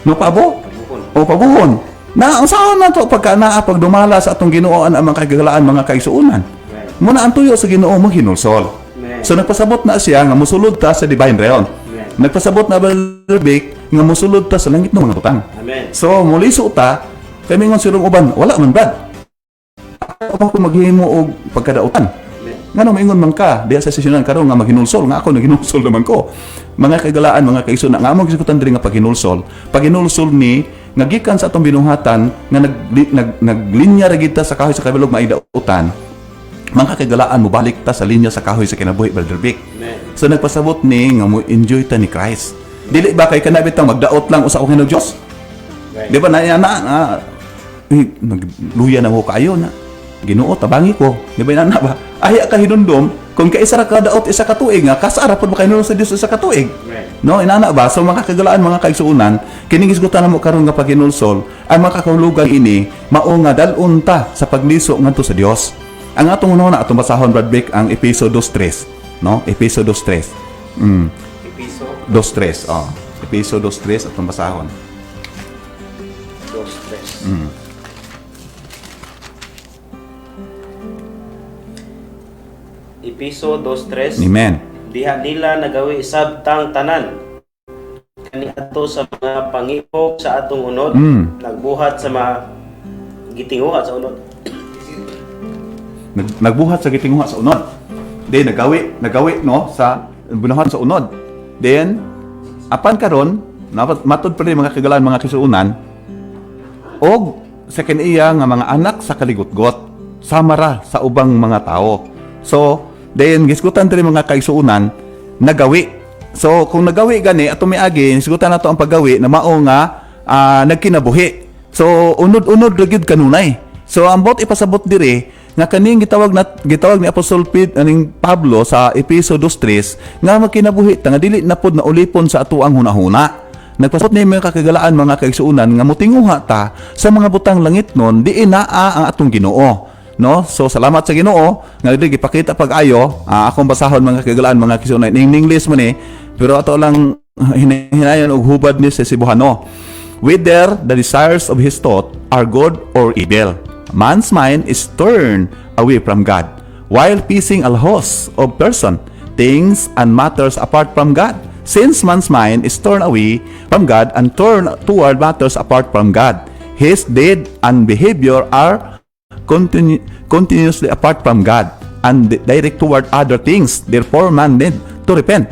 No pabo? Pagbuhon. O pabuhon. Na ang saan na to pagka naa pagdumala sa atong Ginoo ang mga kagalaan, mga kaigsuunan. Right. Muna ang tuyo sa Ginoo mo hinulsol. Amen. So nagpasabot na siya nga mosulod ta sa divine realm. Amen. Nagpasabot na Brother Vic nga mosulod ta sa langit ng mga butang. Amen. So muliso ta, kami ngon sirong uban, wala man Brad. Ako maghimo og pagkadautan. Amen. Ngano maingon man ka diya sa sesyonan karon nga maghinulsol, nga ako naghinulsol naman ko. Mga kagalaan, mga kaigsuunan, nga amo gisgutan diri nga paghinulsol. Paghinulsol ni nga gikan sa atong binuhatan nga naglinya ra gid ta sa kahoy sa kabilog maidautan. Mga kagalaan mo balik ta sa linya sa kahoy sa kinabuhi Brother Vic. Amen. So nagpasabot ni nga mo enjoy ta ni Christ. Dili ba kay kanabit tang magdaot lang usa ko Ginoo Dios? Right. Di ba nagluya na mo kayo na Ginoo tabangi ko. Di ba inana ba? Aya ka hinundom kung kaisa ra ka daot isa ka tuig nga kasara pod ba kay sa Dios isa ka tuig. Right. No, inana ba? So mga kagalaan, mga kaigsuunan, kining gisgutan namo karon nga paghinulsol, ang mga kakahulugan ini mao nga dalun ta sa pagliso ngadto sa Dios. Ang atong una atong basahon Brother Vic ang Episodio 3, no? Episodio 3. Episo 2:3. Oh. Episodio 3 atong basahon. 2:3. Episo 2:3. Amen. Diha nila nagawi sabtang tanan kaniadto sa mga pangipok sa atong unod, nagbuhat sa mga gitinguha sa unod. Nagbuhat sa gitinguha sa unod. Then nagawi no sa bunuhan sa unod. Then apan karon matod pa rin mga kagalaan, mga kisuunan og sa kaniya nga mga anak sa kaligutgot samara sa ubang mga tao. So then gisgutan diri mga kaisuunan nagawi. So kung nagawi gani ato miagi gisgutan nato ang paggawi na mao nga nagkinabuhi. So unod-unod ra gyud kanunay. So ambot ipasabot diri nga kaning gitawag ni Apostol aning Pablo sa Efeso 2:3 nga magkinabuhi ta nga dili na pod na ulipon sa atuang hunahuna. Nagpasabot ni mga kakagalaan mga kaigsuunan nga motinguha ta sa mga butang langitnon di inaa ang atong Ginoo. No? So salamat sa Ginoo nga dili gipakita pag-ayo. Akong basahon mga kakagalaan mga kaigsuunan in English man pero ato lang hinayan og hubad ni sa Cebuano. Whether the desires of his thought are good or evil, man's mind is turned away from God, while pleasing a host of person, things and matters apart from God. Since man's mind is turned away from God and turned toward matters apart from God, his deed and behavior are continuously apart from God and direct toward other things. Therefore, man need to repent.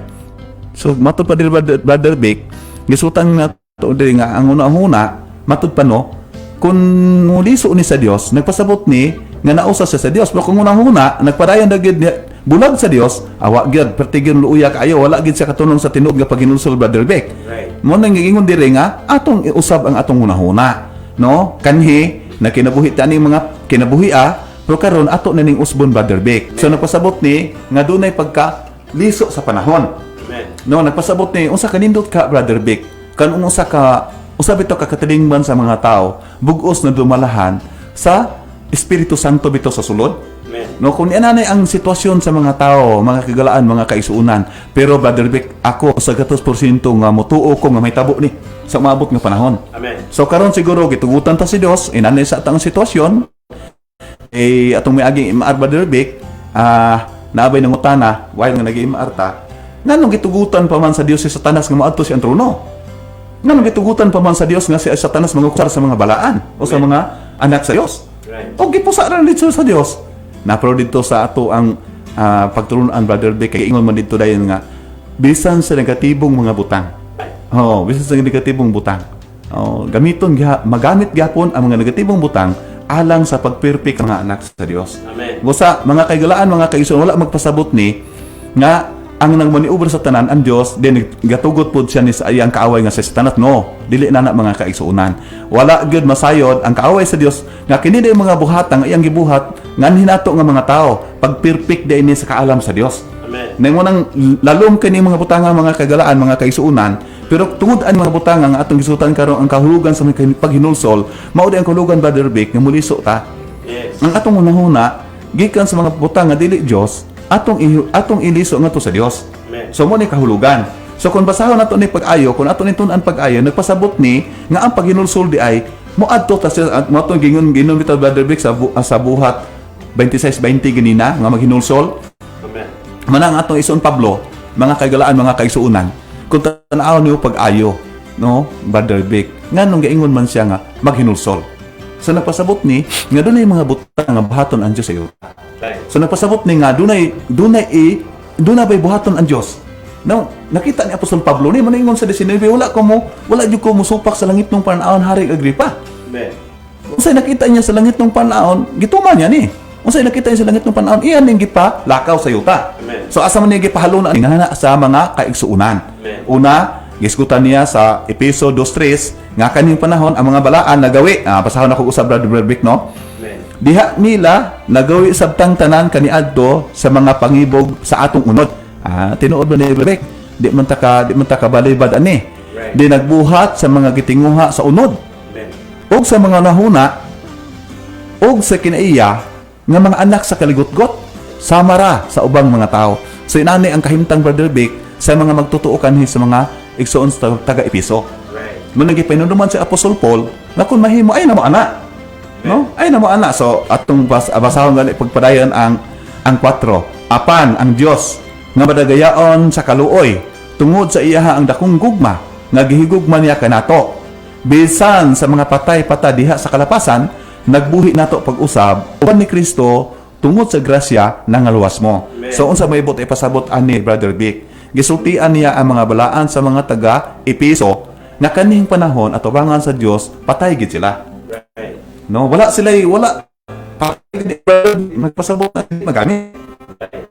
So, matud pa din Brother Vic, gisutan na to diri nga ang una-una matud pa no kung muliso ni sa Dios nagpasabot ni nga nausa siya sa Dios pero kung una-una nagpadayon na gid bulag sa Dios awa gyud pertigyon luuya kaayo wala gid siya katunong sa tinuod nga paghinulsol Brother Vic. Right. Mo nang giingon diri nga atong iusab ang atong una-una no kanhi na kinabuhi tani mga kinabuhia pero karon ato na ning usbon Brother Vic. So nagpasabot ni nga dunay pagka liso sa panahon. Amen. No nagpasabot ni unsa kanindot ka Brother Vic kanung usab ito kakatilingban sa mga tao bugos na dumalahan sa Espiritu Santo bito sa sulod. Amen. No kung anay ang sitwasyon sa mga tao, mga kagalaan, mga kaisuunan, pero Brother Vic, ako sa 100% nga motuo ko nga may tabo ni sa maabot nga panahon. Amen. So karon siguro gitugutan ta si Dios inanay sa atang sitwasyon atong miaging imaar Brother Vic, naabay ng utana while nga nag-imaar ta nganong gitugutan pa man sa Dios si Satanas nga maadto siyang trono. Nga gitugutan pa man sa Dios nga si Satanas mangukusar sa mga balaan o sa mga anak sa Dios. Right. O gipusa ra dito sa Dios. Napro dito sa ato ang pagtulunan Brother Vic kay ingon man dito dayon nga bisan sa negatibong mga butang. Bisan sa negatibong butang. Magamit gyapon ang mga negatibong butang alang sa pagperpek nga anak sa Dios. Amen. Busa mga kaigalaan mga kaigsoon wala magpasabot ni nga ang nang maniubra sa tanan ang Dios din gatugot pod siya ni sa iyang kaaway nga sa Satanas no dili na mga kaigsuunan wala gyud masayod ang kaaway sa Dios nga kini day mga buhatang iyang gibuhat ngan hinato nga mga tao pag perfect day ni sa kaalam sa Dios. Amen. Nang unang lalom kini mga butanga mga kagalaan mga kaigsuunan pero tungod ang mga butanga nga atong gisutan karon ang kahulugan sa mga paghinulsol mao di ang kahulugan Brother Vic nga muliso ta. Yes. Ang atong unahuna gikan sa mga butang nga dili Dios atong iliso ngadto sa Dios. Amen. So mo ni kahulugan. So kung basahon nato ni pag-ayo, kung ato ni tun-an pag-ayo, nagpasabot ni nga ang paghinulsol di ay moadto ta sa mo atong ginon bitaw Brother Vic sa buhat 26:20 ganina nga maghinulsol. Amen. Manang atong ison Pablo, mga kagalaan, mga kaisuunan. Kung tan-aw niyo pag-ayo, no, Brother Vic, nganong giingon man siya nga maghinulsol. So nagpasabot ni nga dunay mga butang nga bahaton ang Dios sa iyo. Right. So nagpasabot ni nga dunay bay buhaton ang Dios. Now, nakita ni Apostol Pablo ni maningon sa 19 wala jud ko musupak sa langit nung panahon Hari Agripa. Amen. Unsay nakita niya sa langit nung panahon, gituman niya ni. Unsay nakita niya sa langit nung panahon, iyan ning gipa lakaw sa yuta. Amen. So asa man niya gipahaluna nga sa mga kaigsuunan. Amen. Una, gisgutan niya sa Efeso 2:3 nga kaning panahon ang mga balaan nagawi. Pasahon ako usab Brother Vic no. Amen. Diha nila nagawi sabtang tanan kaniadto sa mga pangibog sa atong unod. Tinuod ba ni Rebek? Di man ta balibad ani. Right. Di nagbuhat sa mga gitinguha sa unod. Amen. Og sa mga nahuna og sa kinaiya nga mga anak sa kaligotgot samara sa ubang mga tao. So inani ang kahimtang Brother Vic sa mga magtutuo kanhi sa mga igsoon sa taga-Episo. Right. Muna gipahinuduman si Apostol Paul na kung mahimo ay namo ana. No? Ay namo ana. So atong basahon gani pagpadayon ang 4. Apan ang Dios nga madagayaon sa kaluoy tungod sa iyaha ang dakong gugma nga gihigugma niya kanato. Bisan sa mga patay-pata diha sa kalapasan, nagbuhi nato pag-usab uban ni Kristo tungod sa grasya nga luwas mo. Amen. So unsa may ibot ipasabot ani Brother Vic? Gisultian niya ang mga balaan sa mga taga-Episo nga kaning panahon at ubangan sa Dios patay gid sila. Right. No, wala magpasabot na magamit.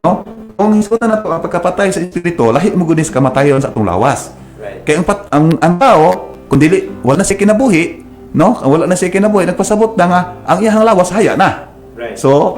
No? Kung hisgutan nato ang pagkapatay sa espiritu, lahi mo gud sa kamatayon sa atong lawas. Right. Kaya ang tao kung dili wala na siya kinabuhi, no? Wala na siya kinabuhi, nagpasabot na nga ang iyang lawas haya na. Right. So,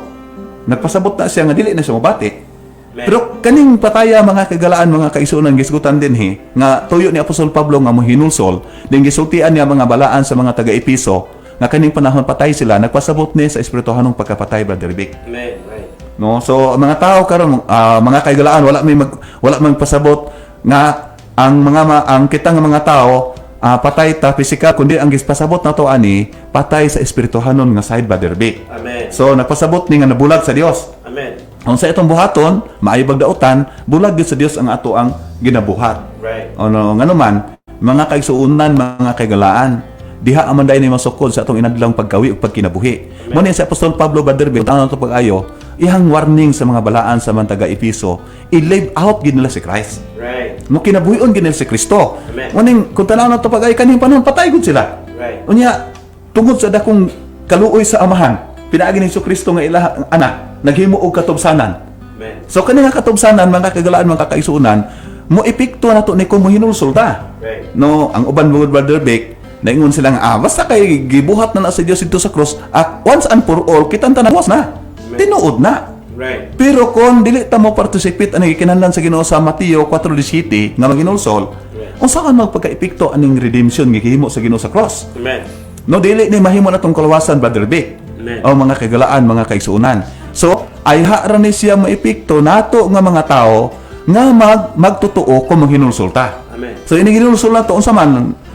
nagpasabot na siya nga dili na siya mabati. Amen. Pero kaning pataya mga kagalaan, mga kaisunan, gisgutan din nga tuyo ni Apostol Pablo nga mohinulsol, din gisultian niya mga balaan sa mga taga-Episo, nga kaning panahon patay sila, nagpasabot ni sa espirituhanong pagkapatay, Brother Vic. Amen. Right. No, so mga tao karon, mga kagalaan, wala man pasabot nga ang kitang mga tao patay ta pisikal, kundi ang gispasabot na to ani patay sa espirituhanon nga side, Brother Vic. Amen. So nagpasabot ni nga nabulag sa Dios. Amen. Kung sa itong buhaton, maayo bagdautan, bulag gyud sa Dios ang ato ang ginabuhat. Right. Ano ngano man, mga kaigsuunan, mga kaigalaan, diha aman day ni masukod sa atong inadlang pagkawi ug pagkinabuhi. Mo ni sa Apostol Pablo, Brother Vic, ang ato pag-ayo, ihang warning sa mga balaan sa mga taga-Episo, i-live out gid nila si Christ. Right. Mo kinabuhion gid nila si Kristo. Amen. Muning kung tanaw na to pag-ayo kaning panahon patay gud sila. Right. Unya tungod sa dakong kaluoy sa amahan, pinaagi ni Kristo nga ilang anak, naghimo og katubsanan. Amen. So kani nga katubsanan, mga kagalaan, mga kaisunan, mo epekto nato ni kung mohinulsol ta. Right. No, ang uban mo, Brother Vic, naingon sila nga, basta kay gibuhat na sa Dios dito sa cross, once and for all, kitang tanawas na. Tinuod na. Right. Pero kung dili ta mo participate ani kinahanglan sa Ginoo sa Mateo 4:17 nga maginulsol, unsa ka magpaka-epekto aning redemption nga gihimo sa Ginoo sa cross? Amen. No, dili ni mahimo natong kalawasan, Brother Vic. Amen. O mga kagalaan, mga kaisunan. So, ay ra ni siya maepekto nato nga mga tao nga magtutuo kung maghinulsulta. Amen. So, ini ginulsul na to unsa man?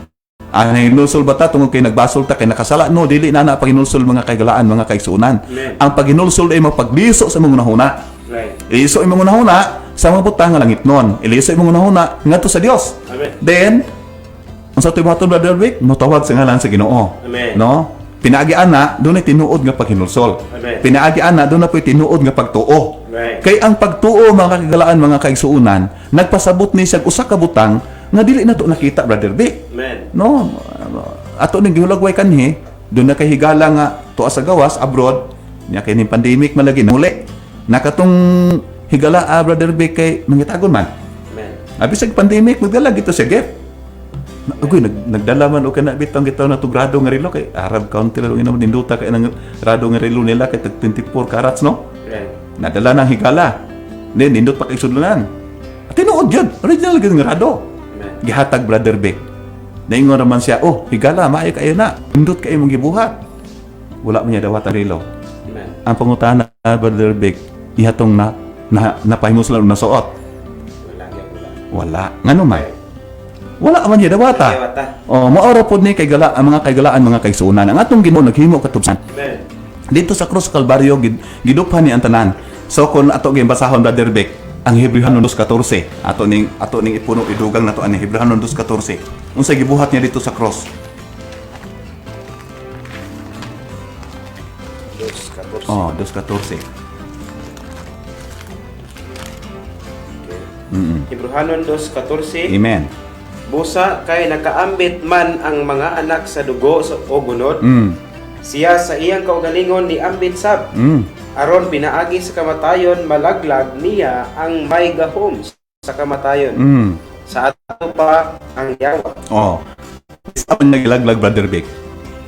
Hinulsul ba ta tungod kay nagbasol ta kay nakasala? No, dili na paghinulsul, mga kagalaan, mga kaisunan. Amen. Ang paghinulsul ay mapagliso sa mga hunahuna. Right. Iliso ay mga hunahuna sa mga butang nga langit nun. Iliso ay mga hunahuna ngadto sa Dios. Amen. Then, ang sa tibaton, Brother Vic, motawag sa ngalan sa Ginoo. Amen. No? Pinaagian na, doon ay tinuod nga paghinulsol. Amen. Pinaagian na, doon na po'y tinuod nga pagtuo. Right. Kay ang pagtuo, mga kagalaan, mga kaigsuunan, nagpasabot ni siya usa ka butang nga dili na to nakita, Brother Vic. Amen. No? Ato ning gihulagway kanhi, doon na kay higala nga tuwa sa gawas, abroad, niya kay ning pandemic malagi na muli. Nakatong higala, Brother Vic, kay mangitagon man. Amen. Abi sa pandemic, magdala gito siya, gift. Agoy, nagdala man o kana bitang gitaw na to grado nga relo kay Arab County lalo nga ninduta kay nang grado nga relo nila kay tag 24 carats, no? Right. Nadala nang higala. Then nindot pa kay sudlanan. At tinuod yun, original gyud nga grado. Amen. Gihatag, Brother Vic. Naingon naman siya, oh, higala, maayo kayo na. Nindot kayo mong gibuhat. Wala man niya dawat ang relo. Amen. Ang pangutana, Brother Vic, ihatong napahimus lang na suot. Wala. Wala. Ngano man? Wala man niya dawata. Dawata. Oh, maora pod ni kay gala ang mga kaygalaan, mga kaigsuunan. Ang atong Ginoo naghimo katubsan. Amen. Dito sa Cross Calvario giduphan ni ang tanan. So kung ato gimbasahon, Brother Vic, ang Hebrehanon 2:14, ato ning ipuno idugang nato ani Hebrehanon 2:14. Unsa gibuhat niya dito sa cross? Dos 14. Oh, 2:14. Hebrehanon 2:14. Amen. Busa kay nakaambit man ang mga anak sa dugo o gunod, siya sa iyang kaugalingon ni ambit sab. Aron pinaagi sa kamatayon, malaglag niya ang may gahom sa kamatayon. Sa ato pa ang yawa. Oh. Isa man nagilaglag, Brother Vic,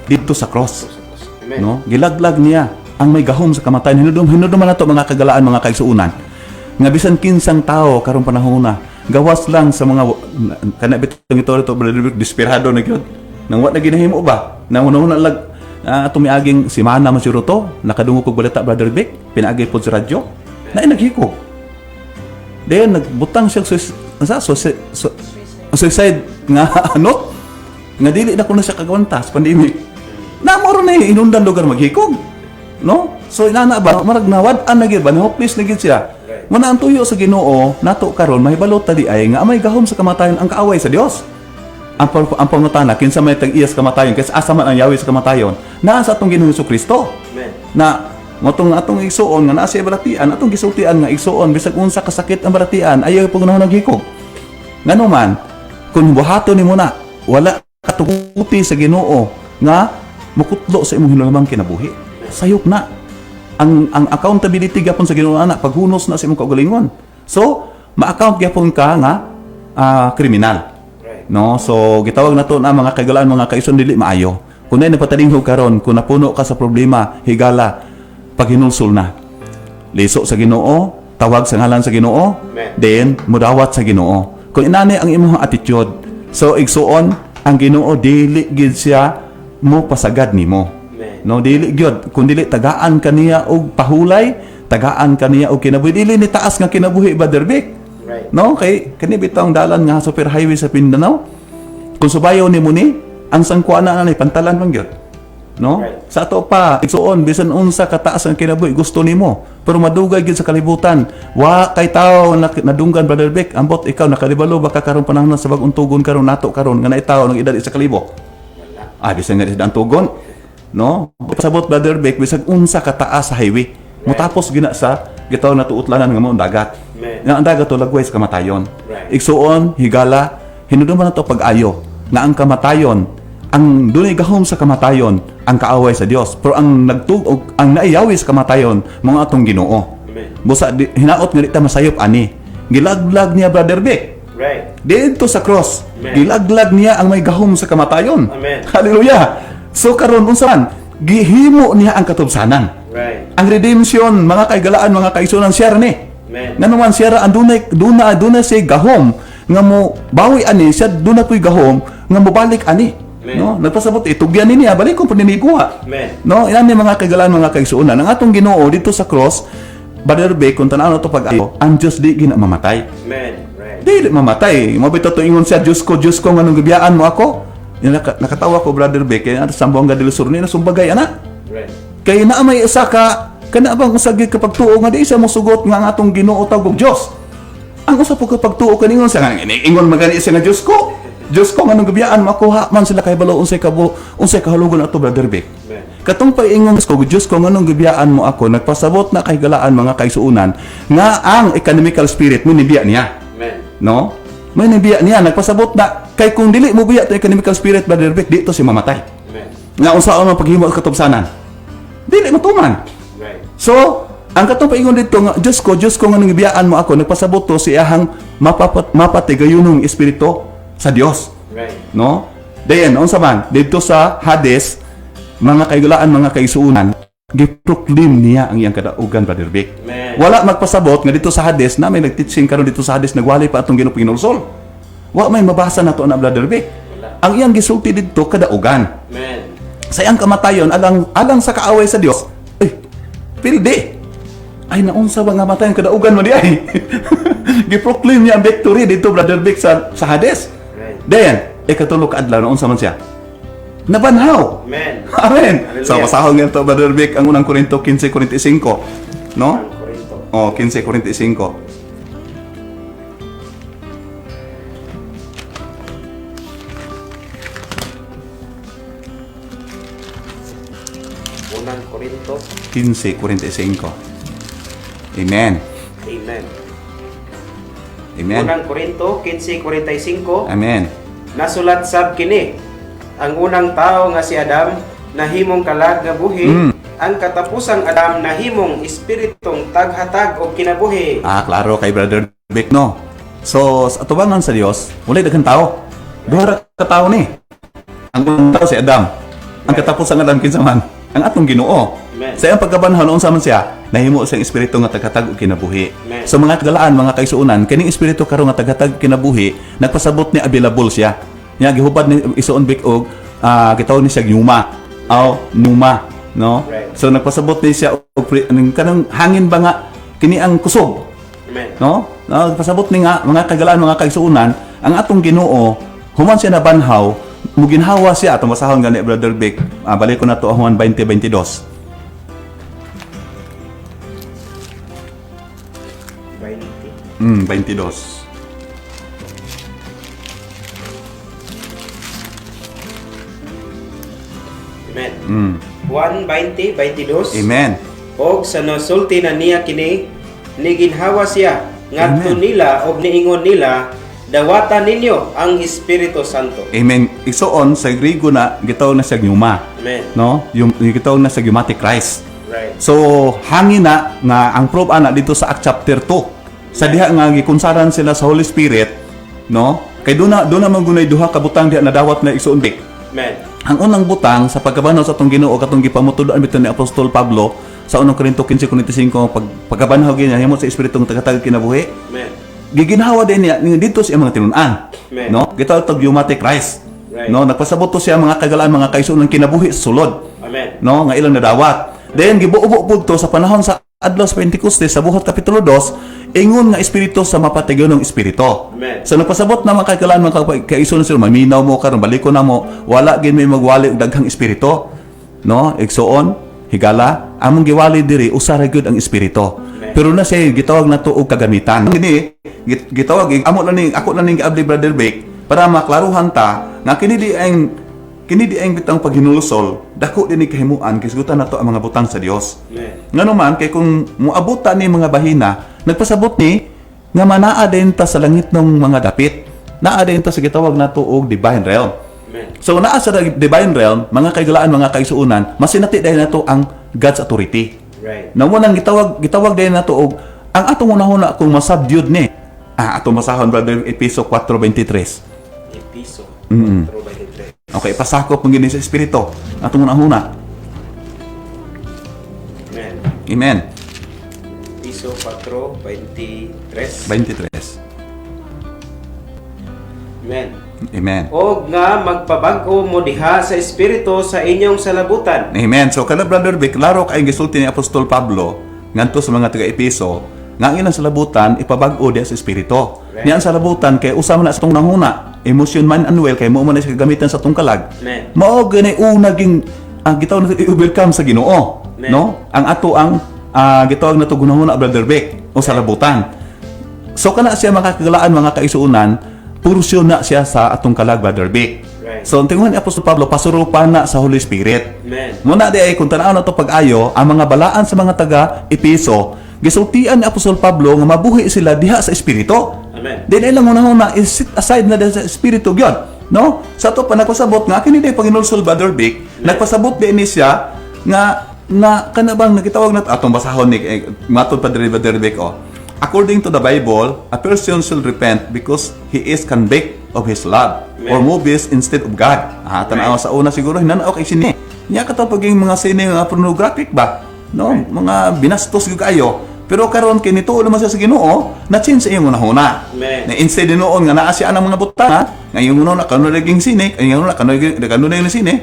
dito sa cross. Amen. No? Gilaglag niya ang may gahom sa kamatayon. Hinudom man nato, mga kagalaan, mga kaigsuunan. Nga bisan kinsang tao karong panahon na gawas lang sa mga kanabit ito, Brother Vic, desperado na gyud. Nang wa na ginahimo ba? Nang una lag tumiaging si Mana Masiro to, nakadungog kog balita, Brother Vic, pinaagi pod sa radyo. Na naghikog. Then nagbutang siya suicide nga ano? Nga dili na kuno siya kagwantas pandemic. Na moro na inundan lugar maghikog. No? So inana ba marag nawad-an na gyud ba, hopeless na gyud siya. Muna ang tuyo sa Ginoo nato karon mahibalo ta di ay nga amay gahom sa kamatayon ang kaaway sa Dios. Ang pangutana kinsa may tag-iya sa kamatayon kasi asa man ang yawi sa kamatayon naa sa atong Ginoong Jesucristo. Amen. Na motong atong igsuon nga naa sa balatian, atong gisultian nga igsuon bisag unsa kasakit ang balatian ayaw paguna naghikog. Ngano man kun buhaton nimo na wala katuguti sa Ginoo nga mukutlo sa imong hinulumang kinabuhi. Sayop na. Ang accountability gyapon sa Ginoo ana paghunos na sa imong kaugalingon. So, ma-account gyapon ka nga kriminal. Right. No, so gitawag nato na mga kagalaan, mga kaison dili maayo. Kung nay napatalingog karon, kung napuno ka sa problema, higala paghinulsol na. liso sa Ginoo, tawag sa ngalan sa Ginoo, Amen. then mudawat sa Ginoo. Kung inani ang imong attitude, so igsuon ang Ginoo dili gid siya mo pasagad nimo. Amen. No, dili gyud kun dili tagaan kaniya og pahulay, tagaan kaniya og kinabuhi, dili ni taas nga kinabuhi Brother Vic. Right. No, kay kani bitong dalan nga super highway sa Mindanao. Kung subayo nimo ni, ang sangkuana na ni pantalan man gyud. No? Right. Sa ato pa, igsuon bisan unsa kataas ang kinabuhi gusto nimo, pero madugay gyud sa kalibutan. Wa kay tawo nadunggan Brother Vic, ambot ikaw nakalibalo baka karon panahon sa bagong tugon karon nato karon nga naay tawo ng edad sa kalibo. Bisan nga ang tugon. No? Pasabot Brother Vic bisag unsa kataas sa highway. Mutapos gina sa gitaw na tuutlanan nga mao dagat. Amen. Nga ang dagat to lagway sa kamatayon. Right. Igsuon, higala, hinudon man nato pag-ayo nga ang kamatayon, ang dunay gahom sa kamatayon, ang kaaway sa Dios. Pero ang nagtugog, ang naiyawi sa kamatayon, mga atong Ginoo. Amen. Busa hinaot nga di ta masayop ani. Gilaglag niya Brother Vic. Right. Dito sa cross, Amen. gilaglag niya ang may gahom sa kamatayon. Amen. Hallelujah. So karon unsa man, gihimo niya ang katubsanan. Right. Ang redemption, mga kaigalaan, mga kaisunan, siya ni. Amen. Nga naman siya ang duna siya gahom nga mo bawi ani siya duna po'y gahom nga mo balik ani. Amen. No, nagpasabot itugyan niya balik ko paniniguha. Amen. No, inani mga kaigalaan, mga kaisunan. Ang atong Ginoo dito sa cross, Brother Vic, kung tanaw na to pag-ayo, ang Diyos di gina mamatay. Amen. Right. Di mamatay. Mabito to ingon siya, Diyos ko, nganong gibiyaan mo ako? Yung nakatawa ko, Brother Vic, kaya sa Sambuanga del Sur, ni nasumbagay, anak. Right. Kaya na may isa ka, kana bang usagid kapag tuo nga di isa mo sugot nga ang atong Ginoo tawag og Dios. Ang usa po kapag tuo kaningon sa nga ingon magani siya nga Dios ko. Dios ko nganong gabiyaan makuha man sila kay balo unsay kahalugon ato Brother Vic. Amen. Katong paingon ko Dios ko nganong gabiyaan mo ako nagpasabot na kay galaan mga kaisuunan nga ang economical spirit mo nibiya niya. Amen. No? May nibiya niya nagpasabot na kay kung dili mo biya to economical spirit Brother Vic dito si mamatay. Amen. Nga unsaon man paghimo sa katubsanan. Dili matuman. Right. So, ang katong paingon dito nga, Diyos ko nga nang ibiyaan mo ako, nagpasabot to si ahang mapatigayunong espiritu sa Dios. Right. No? Dayan, unsa man, dito sa Hades, mga kaigulaan, mga kaisuunan, giproclaim niya ang iyang kadaugan, Brother Vic. Amen. Wala magpasabot nga dito sa Hades, na may nag-teaching karon dito sa Hades, nagwali pa atong Ginoo Pinulsol. Wa may mabasa na to na Brother Vic. Wala. Ang iyang gisulti dito, kadaugan. Amen. Sa iyang kamatayon, alang sa kaaway sa Dios, pildi. Ay, naunsa ba nga matayon kadaugan mo di ay? Giproclaim niya ang victory dito, Brother Vic, sa Hades. Right. Then, ikatulog ka adlaw, naunsa man siya? Nabanhaw. Amen. Amen. Hallelujah. So, pasahog nga ito, Brother Vic, ang unang Korinto 15:45. No? Ang Korinto. O, 15:45. Unang Korinto. 15:45. Amen. Amen. Amen. Unang Korinto 15:45. Amen. Nasulat sab kini ang unang tao nga si Adam nahimong kalag nga buhi, ang katapusang Adam nahimong espiritong taghatag o kinabuhi. Klaro kay Brother Vic, no? So, sa atubangan sa Dios, wala daghang tao. Duha ka tao ni. Ang unang tao si Adam. Ang katapusang Adam kinsa man? Ang atong Ginoo. Amen. Sa iyang pagkabanhaw unsa man siya, nahimo siyang espiritu nga taghatag og kinabuhi. Amen. So mga kagalaan, mga kaisuunan, kining espiritu karon nga taghatag kinabuhi, nagpasabot ni available siya. Nya gihubad ni isuon Vic og gitawag ni siya Numa. Numa, no? Right. So nagpasabot ni siya og kanang hangin ba nga kini ang kusog. Amen. No? Pasabot ni nga mga kagalaan, mga kaisuunan, ang atong Ginoo human siya nabanhaw, muginhawa siya atong basahon gani Brother Vic. Balik ko na to Juan 20:22. 22. Amen. Juan 20:22. Amen. Og sa nasulti na niya kini, niginhawa siya ngadto Amen. nila og niingon nila, dawatan ninyo ang Espiritu Santo. Amen. Igsuon sa Griego na gitawag na siya Pneuma, Amen. no? Yung gitawag na siya Pneumatic Christ. Right. So hangin na nga ang proof ana dito sa Acts chapter 2. Sa diha nga gikunsaran sila sa Holy Spirit, no? Kay duna magunay duha ka butang diha nadawat na igsuon Vic. Amen. Ang unang butang sa pagkabanaw sa atong Ginoo katong gipamutud-an biton ni Apostol Pablo sa 1 Korinto 15:45 pagkabanhaw niya himo sa espiritu ng tagatagad kinabuhi. Amen. Giginhawa din niya dito sa mga tinun-an. Amen. No? Gitawag tag pneumatic Christ. Right. No, nagpasabot to siya mga kagalaan mga kaigsuonan kinabuhi sa sulod. Amen. No, nga ilang nadawat. Then gibuo-buo pud to sa panahon sa adlaw sa Pentecoste sa buhat kapitulo 2, ingon nga espiritu sa mapatigyon ng espiritu. Amen. So nagpasabot na mga kagalaan mga kaigsuonan sila maminaw mo karon baliko na mo wala gid may magwali og daghang espiritu. No, igsuon, higala, among giwali diri usa ra gyud ang espiritu. Pero na siya gitawag na to og kagamitan. Kini gitawag amo na ning ako na ning giabli Brother Beck para maklaruhan ta nga kini di ang bitang paghinulusol dako din ni kahimuan kisgutan nato ang mga butang sa Dios. Amen. Ngano man kay kung moabuta ni mga bahina nagpasabot ni nga manaa din ta sa langit ng mga dapit. Naa din ta sa gitawag nato og divine realm. Amen. So naa sa divine realm, mga kaigalaan, mga kaigsuonan, masinati dahil nato ang God's authority. Right. Na mo nang gitawag dahil nato og ang atong unahuna kung masubdued ni. Atong masahon Brother Episo 4:23. Episo. Mm-mm. 4:23. Okay, pasakop ng gini sa espiritu. Atong unahuna. Amen. Amen. Episo 4:23. 23. Amen. Amen. O nga magpabag-o mo diha sa espiritu sa inyong salabutan. Amen. So kada Brother Vic, laro kay gisulti ni Apostol Pablo ngadto sa mga taga-Episo nga ang ilang salabutan ipabag-o diha sa espiritu. Right. Niya ang salabutan kay usa man na sa tong nanguna, emotion man and will kay mo man na siya gamitan sa tong kalag. Amen. Mao gani una ging gitawag na i-welcome sa Ginoo, Amen. no? Ang ato ang gitawag na to gunahuna Brother Vic o salabutan. So kana siya makakagalaan mga kaisuunan, pursyon na siya sa atong kalag Brother Vic. Right. So ang tinguhan ni Apostol Pablo pasurupan na sa Holy Spirit. Amen. Muna di ay kung tanaw na to pag-ayo ang mga balaan sa mga taga Episo, gisultian ni Apostol Pablo nga mabuhi sila diha sa espiritu. Amen. Then ilang una is sit aside na sa espiritu gyud, no? Sa to pa nagpasabot nga kini day Panginoon Brother Vic, nagpasabot din ni siya nga kanabang nagitawag nat atong basahon ni matod pa diri Brother Vic According to the Bible, a person should repent because he is convict of his love or movies instead of God. Tanaw sa una siguro hinanaw kay sini. Nya kato paging mga sine nga pornographic ba? No, mga binastos gyud kayo. Pero karon kay nituo naman siya sa Ginoo, na-change sa iyong unahuna. Amen. Na instead noon nga naa siya ang mga butang, ngayon una kanu naging sine, ngayon una kanu naging sine.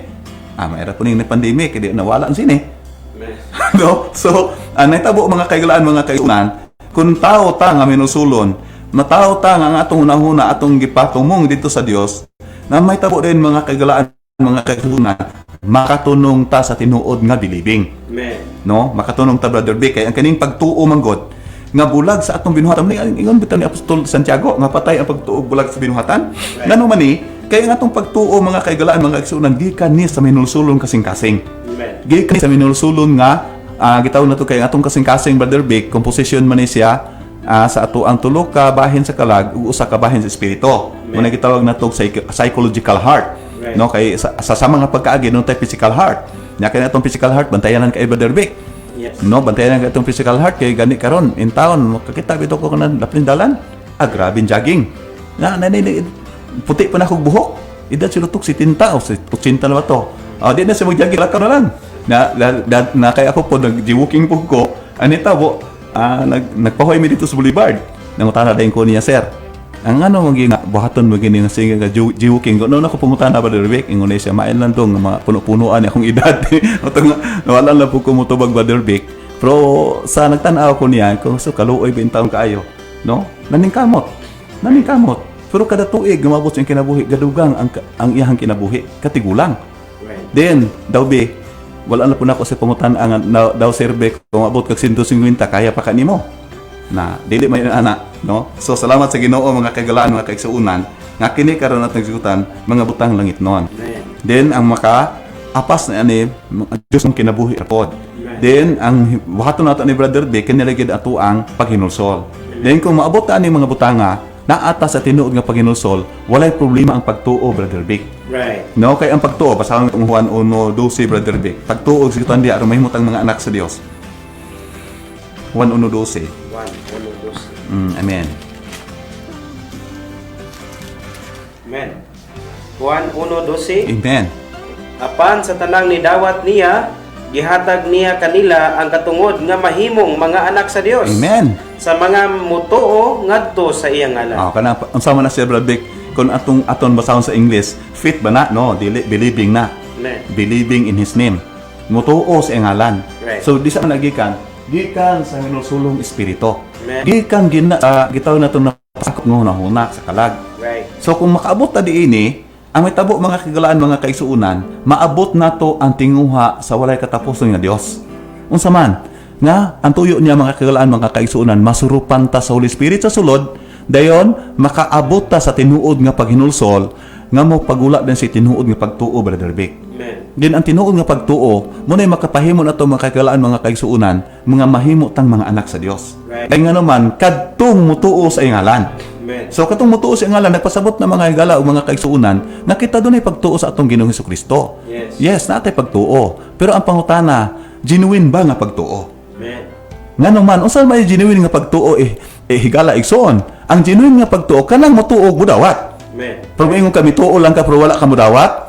Mayroon po ning pandemic, kaya nawala ang sine. Amen. No? So, naitabo mga kaigalaan, mga kaigunan, kung tao ta nga minusulon, matao ta nga ang atong unahuna, atong gipatumong dito sa Dios, na may tabo din mga kaigalaan, mga kaigunan, makatunong ta sa tinuod nga bilibing. Amen. No? Makatunong ta Brother Vic, kay ang kaning pagtuo manggod, nga bulag sa atong binuhatan. Ingon bitaw ni Apostol Santiago, nga patay ang pagtuo bulag sa binuhatan. Right. Ngano man ni, kay ang atong pagtuo mga kaigalaan, mga kaigunan, gikan ni sa minulsulon kasing-kasing. Amen. Gikan sa minulsulon nga gitawag na to kay atong kasing-kasing Brother Vic, composition man ni siya sa ato ang tulo ka bahin sa kalag ug usa ka bahin sa espiritu. Muna gitawag na to psychological heart. Right. No kay sa mga pagkaagi no tay physical heart. Nya kay atong physical heart bantayanan kay Brother Vic. Yes. No bantayanan kay atong physical heart kay gani karon in town makakita bito ko kanan lapin dalan. Grabing jogging. Na puti pa na kog buhok. Edad sila tuk 70 o 80 na ba to? Di na siya mag-jogging lakaw na lang. Na kay ako po nag-walking po ko anita po nagpahoy mi dito sa Boulevard nangutana dayon ko niya sir ang ano maging buhaton maging nga singa nga walking no ako pumutana ba Brother ingon siya main lang dong mga puno-punuan akong edad utang wala lang po ko motubag Brother pero sa nagtan-aw ko niya kung so kaluoy bintang kaayo no naningkamot pero kada tuig gumabot yung kinabuhi gadugang ang iyang kinabuhi katigulang. Right. Then, daw wala na po na ako sa pangutan ang daw survey kung abot kag 150 kaya pa kanimo. Na dili may anak, no? So salamat sa Ginoo mga kagalaan, mga kaigsuunan nga kini karon at nagsigutan mga butang langit noon. Amen. Then ang apas na ani Dios ang kinabuhi rapod. Then ang buhaton nato ni Brother Vic kinilagid ato ang paghinulsol. Then kung maabot ta ani mga butanga naata sa tinuod nga paghinulsol, walay problema ang pagtuo Brother Vic. Right. No, kay ang pagtuo basahon kung Juan 1:12 Brother Vic. Pagtuo sa tuan diha aron mahimot ang mga anak sa Dios. Juan 1:12. 1:12. Amen. Amen. Juan 1:12. Amen. Apan sa tanang nidawat niya gihatag niya kanila ang katungod nga mahimong mga anak sa Dios. Amen. Sa mga mutuo ngadto sa iyang ngalan. Kana unsa man na siya Brother Vic, kung aton basahon sa English, fit ba na? No, dili believing na. Amen. Believing in His name. Mutuo sa iyang ngalan. Right. So di sa nagikan, gikan sa hinusulong espiritu. Amen. Gikan gitaw na itong napasakop ng hunahuna sa kalag. Right. So kung makaabot na diini, ang may tabo mga kagalaan, mga kaisuunan, maabot na to ang tinguha sa walay katapusan nga Dios. Unsa man nga ang tuyo niya mga kagalaan, mga kaisuunan, masurupan ta sa Holy Spirit sa sulod, dayon makaabot ta sa tinuod nga paghinulsol nga mo pagula din si tinuod nga pagtuo, Brother Vic. Amen. Din ang tinuod nga pagtuo, muna'y makapahimo na to mga kagalaan, mga kaisuunan, mga mahimo tang mga anak sa Dios. Right. Kaya nga naman, kadtong mutuo sa ngalan. Amen. So katong mutuo sa ngalan, nagpasabot na mga higala o mga kaigsuunan, nakita doon ay pagtuo sa atong Ginoong Hesukristo. Yes. Yes, natay pagtuo. Pero ang pangutana, genuine ba nga pagtuo? Amen. Nga naman, unsa may genuine nga pagtuo higala igsoon. Ang genuine nga pagtuo kanang motuo budawat. Amen. Pero ingon kami tuo lang ka pero wala ka mudawat,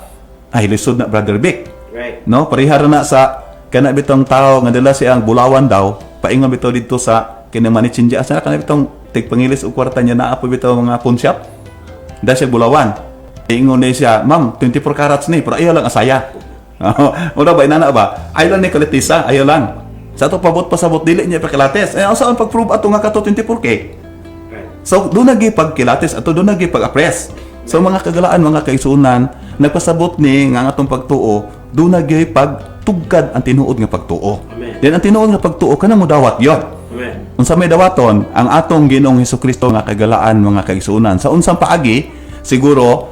ay lisod na Brother Vic. Right. No, parihara na sa kana bitong tao nga dala siyang bulawan daw, paingon bitaw dito sa kinamani chinja asa kana bitong tigpangilis og kwarta niya naa po bitaw mga pawn shop. Da siya bulawan. Ingon ni siya, "Ma'am, 24 carats ni, pero ayaw lang asaya." Ora ba inana ba? Ayaw lang ni kalitisa, ayaw lang. Sa to pabot pasabot dili niya pakilates. Asa ang pag-prove ato nga kato 24K? Right. So doon nagi pagkilates ato doon nagi pag-apres. So mga kagalaan, mga kaisunan, nagpasabot ni nga atong pagtuo, doon nagi pagtugkad ang tinuod nga pagtuo. Amen. Then ang tinuod nga pagtuo kana mo dawat yon. Amen. Unsa may dawaton ang atong Ginoong Hesukristo nga kagalaan, mga kaisunan. Sa unsang paagi, siguro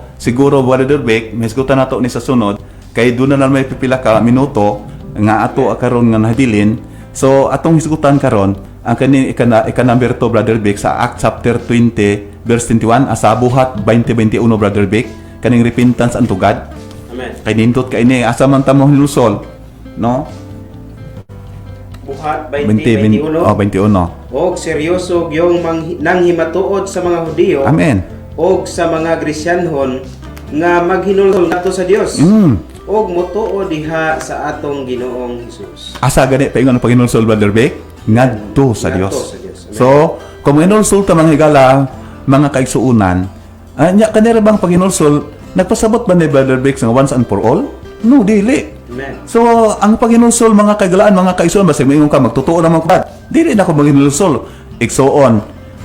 Brother Vic, misgutan nato ni sa sunod kay doon na may pipila ka minuto nga ato karon nga nahabilin. So atong hisgutan karon ang kani ika number 2 Brother Vic sa Acts chapter 20 verse 21 asa buhat 20:21 Brother Vic, kaning repentance unto God. Amen. Kay nindot kay ni asa man ta mo hinulsol, no? Buhat 20 20:21. oh 21. Og seryoso gyong nang himatuod sa mga Hudiyo Amen. og sa mga Grisyanhon nga maghinulsol nato sa Dios. Og mutuo diha sa atong Ginoong Hesus. Asa gani paingon ang paghinulsol Brother Vic? Ngadto sa Ngadto Dios. sa Dios. Amen. So, kung hinulsol ta mga higala, mga kaigsuunan, anya kanira bang paghinulsol nagpasabot ba ni Brother Vic nga once and for all? No, dili. Amen. So, ang paghinulsol mga kagalaan, mga kaigsuon, basta maingon ka, magtutuo naman ko. Dili na ako maghinulsol. Igsuon.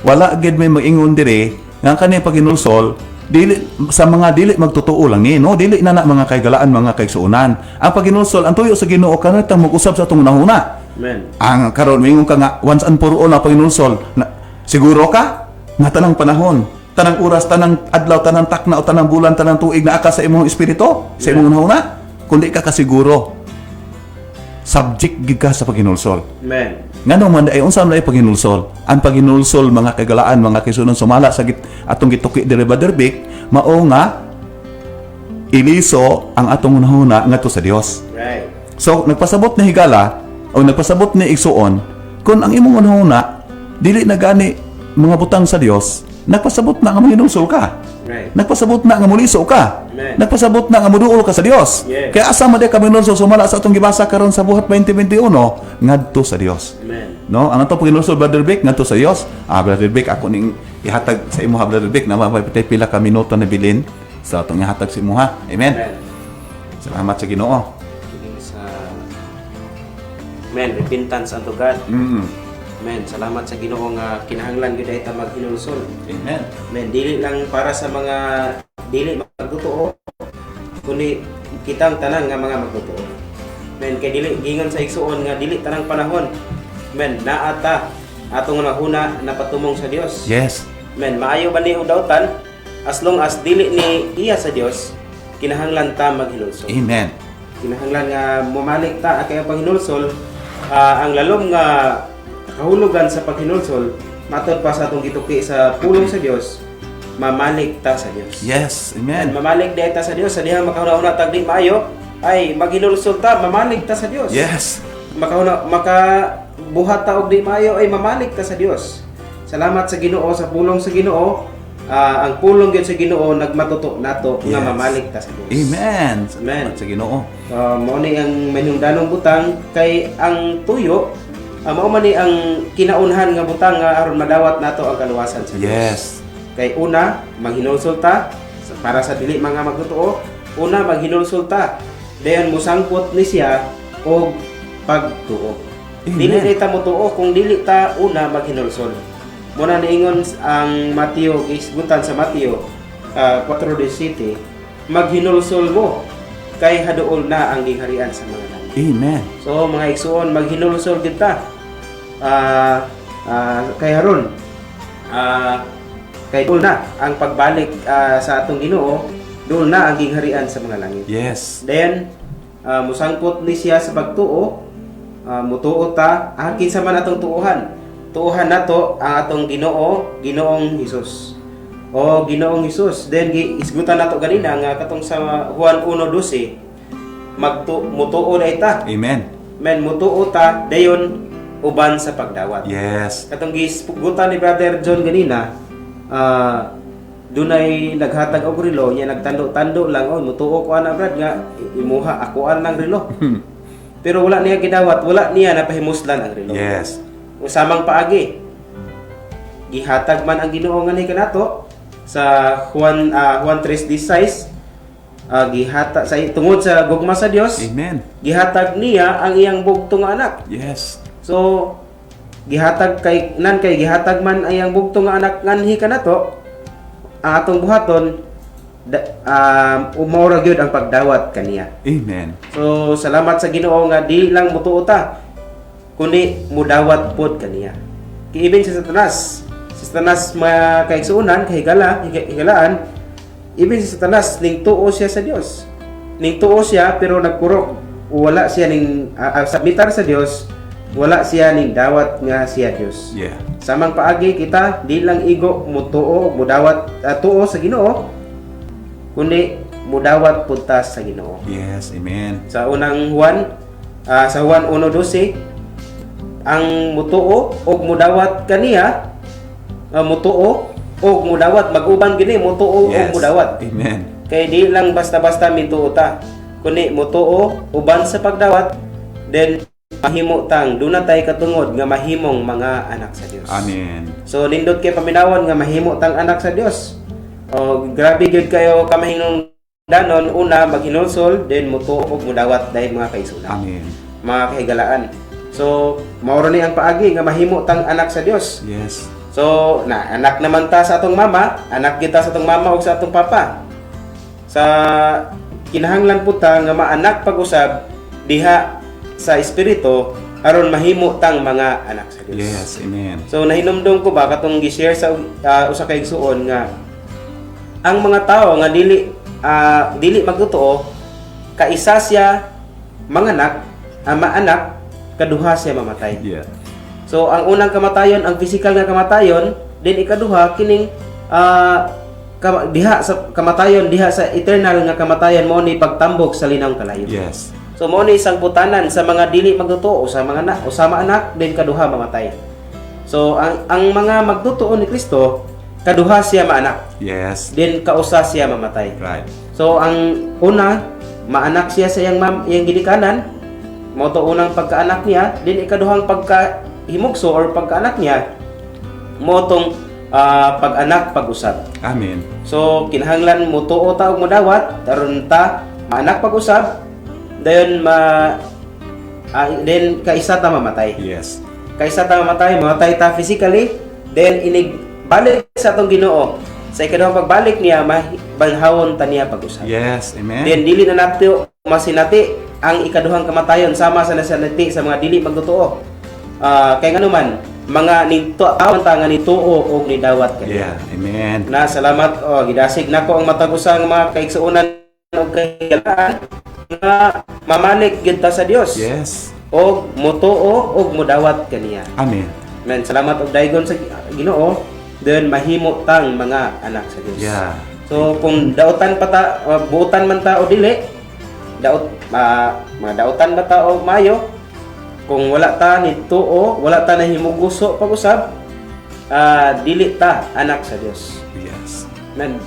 Wala gid may mag-ingon dire, nga kanina paghinulsol, dili, sa mga dili magtutuo lang ni, no? Dili na mga kagalaan, mga kaigsuunan. Ang paghinulsol, ang tuyo sa Ginoo, kanina tang mag-usap sa itong nahuna. Amen. Ang karon maingon ka nga, once and for all na paghinulsol, siguro ka? Nga tanang panahon, tanang oras, tanang adlaw, tanang takna, o tanang bulan, tanang tuig na aka sa imong espiritu, sa imong nahuna? Kundi ka kasiguro, subject gid ka sa paghinulsol. Amen. Nga naman ay unsa man ay paghinulsol? Ang paghinulsol mga kagalaan, mga kaisunan sumala sa atong gituki dire Brother Vic, mao nga iliso ang atong nahuna ngadto sa Dios. Right. So nagpasabot ni higala o nagpasabot ni igsuon kung ang imong nahuna dili na gani mga butang sa Dios, nagpasabot na nga mahinulsol ka. Right. Nagpasabot na nga muliso ka. Amen. Nagpasabot na nga muduol ka sa Dios. Yes. Kaya asa man di ka minulsol sumala sa atong gibasa karon sa buhat 2021 ngadto sa Dios. Amen. No, ang ato paghinulsol Brother Vic ngadto sa Dios. Brother Vic, ako ning ihatag sa imo ha Brother Vic na mapay pila ka minuto na bilin sa atong ihatag sa imo ha. Amen. Amen. Salamat sa Ginoo. Kining sa Amen. Repentance unto God. Amen. Salamat sa Ginoo nga kinahanglan gyud ta maghinulsol. Amen. Amen. Dili lang para sa mga dili magtotoo kundi kitang tanan nga mga magtotoo. Amen. Kay dili gingon sa igsuon nga dili tanang panahon. Amen. Naata atong nahuna napatumong sa Dios. Yes. Amen. Maayo ba ni udawtan as long as dili ni iya sa Dios kinahanglan ta maghinulsol. Amen. Kinahanglan nga mumalik ta kay ang paghinulsol ang lalom nga kahulugan sa paghinulsol matod pa sa atong gituki sa pulong sa Dios mamalig ta sa Dios. Yes. Amen. Mamalig ta sa Dios sa dihang makahuna-una tag di maayo ay maghinulsol ta mamalig ta sa Dios. Yes. Makabuhat ta og di maayo ay mamalig ta sa Dios. Salamat sa Ginoo sa pulong sa Ginoo ang pulong gyud sa Ginoo nagmatuto nato nga Yes. mamalig ta sa Dios. Amen. Amen. Salamat sa Ginoo. Mao ni ang manungdanong butang kay ang tuyo mao man ni ang kinaunhan nga butang nga aron madawat nato ang kaluwasan sa Dios. Yes. Kay una, maghinulsol ta para sa dili mga magtotoo. Una, maghinulsol ta. Dayon musangpot ni siya og pagtuo. Amen. Dili ta motuo kung dili ta una maghinulsol. Muna niingon ang Mateo, isgutan sa Mateo 4:17, maghinulsol mo kay haduol na ang gingharian sa mga langit. Amen. So mga igsuon, maghinulsol kita. Kay haron kay doon na ang pagbalik sa atong Ginoo, doon na ang gingharian sa mga langit. Yes. Then musangkot ni siya sa pagtuo, mutuo ta, kinsa man atong tuuhan. Tuuhan nato ang atong Ginoo, Ginoong Hesus. O Ginoong Hesus. Then isgutan nato ganina nga katong sa Juan 1:12, mutuo na ita. Amen. Men mutuo ta dayon uban sa pagdawat. Yes. Katong gisgutan ni Brother John ganina, dunay naghatag og relo, nya nagtando-tando lang, mutuo ko ana brad nga imuha akoan lang relo. Pero wala niya gidawat, wala niya napahimuslan ang relo. Yes. Usamang paagi. Gihatag man ang Ginoo nganhi kanato sa Juan 3:16, gihata sa tungod sa gugma sa Dios, Amen. gihatag niya ang iyang bugtong nga anak. Yes. So gihatag kay gihatag man ang iyang bugtong nga anak nganhi kanato, ang atong buhaton umaura gyud ang pagdawat kaniya. Amen. So salamat sa Ginoo nga di lang mutuo ta kundi mudawat pod kaniya. Kiibin si Satanas. Si Satanas makaigsuunan higalaan. Ibig si Satanas ning tuo siya sa Dios. Ning tuo siya pero nagkurok. Wala siya ning sabitar sa Dios. Wala siya ning dawat nga siya Dios. Yeah. Samang paagi kita di lang igo mutuo mudawat tuo sa Ginoo kundi mudawat punta sa Ginoo. Yes. Amen. Sa unang Juan sa Juan 1:12, ang mutuo og mudawat kaniya, mutuo og mudawat mag-uban gini mutuo og mudawat. Amen. Kay di lang basta-basta mituo ta kundi mutuo uban sa pagdawat, then mahimo tang dunay katungod nga mahimong mga anak sa Dios. Amen. So nindot kay paminawon nga mahimo tang anak sa Dios. O grabe gyud kayo kamahinong danon, una maghinulsol, then mutuo og mudawat dahil mga kaisunan. Amen. Mga kahigalaan. So maoro ni ang paagi nga mahimo tang anak sa Dios. Yes. So anak naman ta sa atong mama, anak kita sa atong mama ug sa atong papa. Sa kinahanglan po ta nga maanak pag-usab diha sa espiritu aron mahimo tang mga anak sa Dios. Yes. Amen. So nahinumdum ko ba katong gi-share sa usa ka igsuon nga ang mga tao nga dili magtotoo kaisa siya manganak, maanak, kaduha siya mamatay. Yeah. So ang unang kamatayon ang physical nga kamatayon, then ikaduha kining diha sa kamatayon diha sa eternal nga kamatayon mo ni pagtambok sa linaw kalayo. Yes. So mo ni isang putanan sa mga dili magtotoo sa mga anak o sama anak din kaduha mamatay. So ang mga magtotoo ni Kristo kaduha siya maanak, Yes. din kausa siya mamatay. Right. So ang una maanak siya sa iyang gidikanan, mao to unang pagkaanak niya, din ikaduhang pagkahimugso or pagkaanak niya mo tong pag-anak pag-usab. Amen. So kinahanglan mo tuo ta og modawat aron ta maanak pag-usab, dayon then kaisa ta mamatay. Yes. Kaisa ta mamatay ta physically, then inig balik sa atong Ginoo. Sa ikaduhang pagbalik niya mabanhawon ta niya pag-usab. Yes. Amen. Then dili na nato masinati ang ikaduhang kamatayon sama sa nasinati sa mga dili magtotoo. Kay nganuman mga tawon ta nga nituo og nidawat kaniya. Yeah. Amen. Na salamat gidasig nako ang matag usa nga mga kaigsuonan og kahigalaan nga mamalik gyud ta sa Dios. Yes. Og mutuo og mudawat kaniya. Amen. Men salamat og daygon sa Ginoo, then mahimo tang mga anak sa Dios. Yeah. So kung dautan pa ta, buutan man ta o dili, mga dautan ba ta o mayo, kung wala ta ni tuo, wala ta nahimuguso pag-usab, dili ta anak sa Dios. Yeah. Men,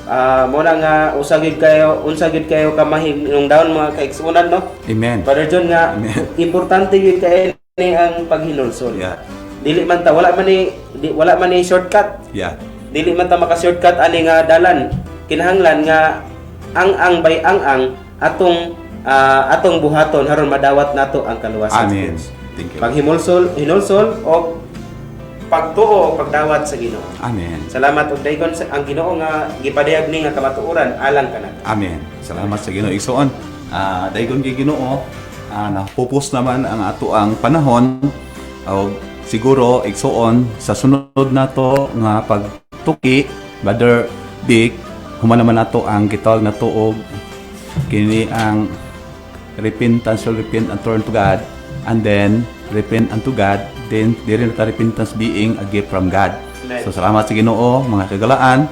mo na nga usagid kayo, unsagid kayo kamahin nung daon mga kaigsunan, no? Amen. Brother John nga, Amen. importante yun kayo ni ang paghinulsol. Yeah. Dili man ta wala man ni shortcut. Yeah. Dili man ta maka-shortcut ani nga dalan. Kinahanglan nga ang bay ang atong buhaton aron madawat nato ang kaluwasan. Amen. Thank you. Hinulsol o pagtuo pagdawat sa Ginoo. Amen. Salamat og daygon sa ang Ginoo nga gipadayag ni nga kamatuoran alang kana. Amen. Salamat sa Ginoo. Igsoon, daygon kay Ginoo, napupos naman ang ato ang panahon. O siguro igsoon sa sunod nato nga pagtuki, Brother Dick, human naman nato ang gitawag na tuog kini ang repentance, repent and turn to God, and then repent unto God, then there is repentance being a gift from God. Amen. So salamat sa Ginoo, mga kagalaan,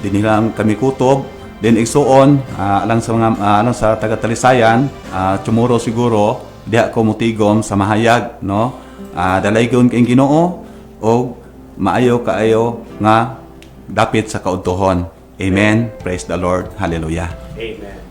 dinilang kami kutob, then igsuon, alang sa mga alang sa taga-Talisayan, tomorrow siguro diha ko mutigom sa mahayag, no? Dalaygon kay Ginoo og maayo kaayo nga dapit sa kaudtohon. Amen. Praise the Lord. Hallelujah. Amen.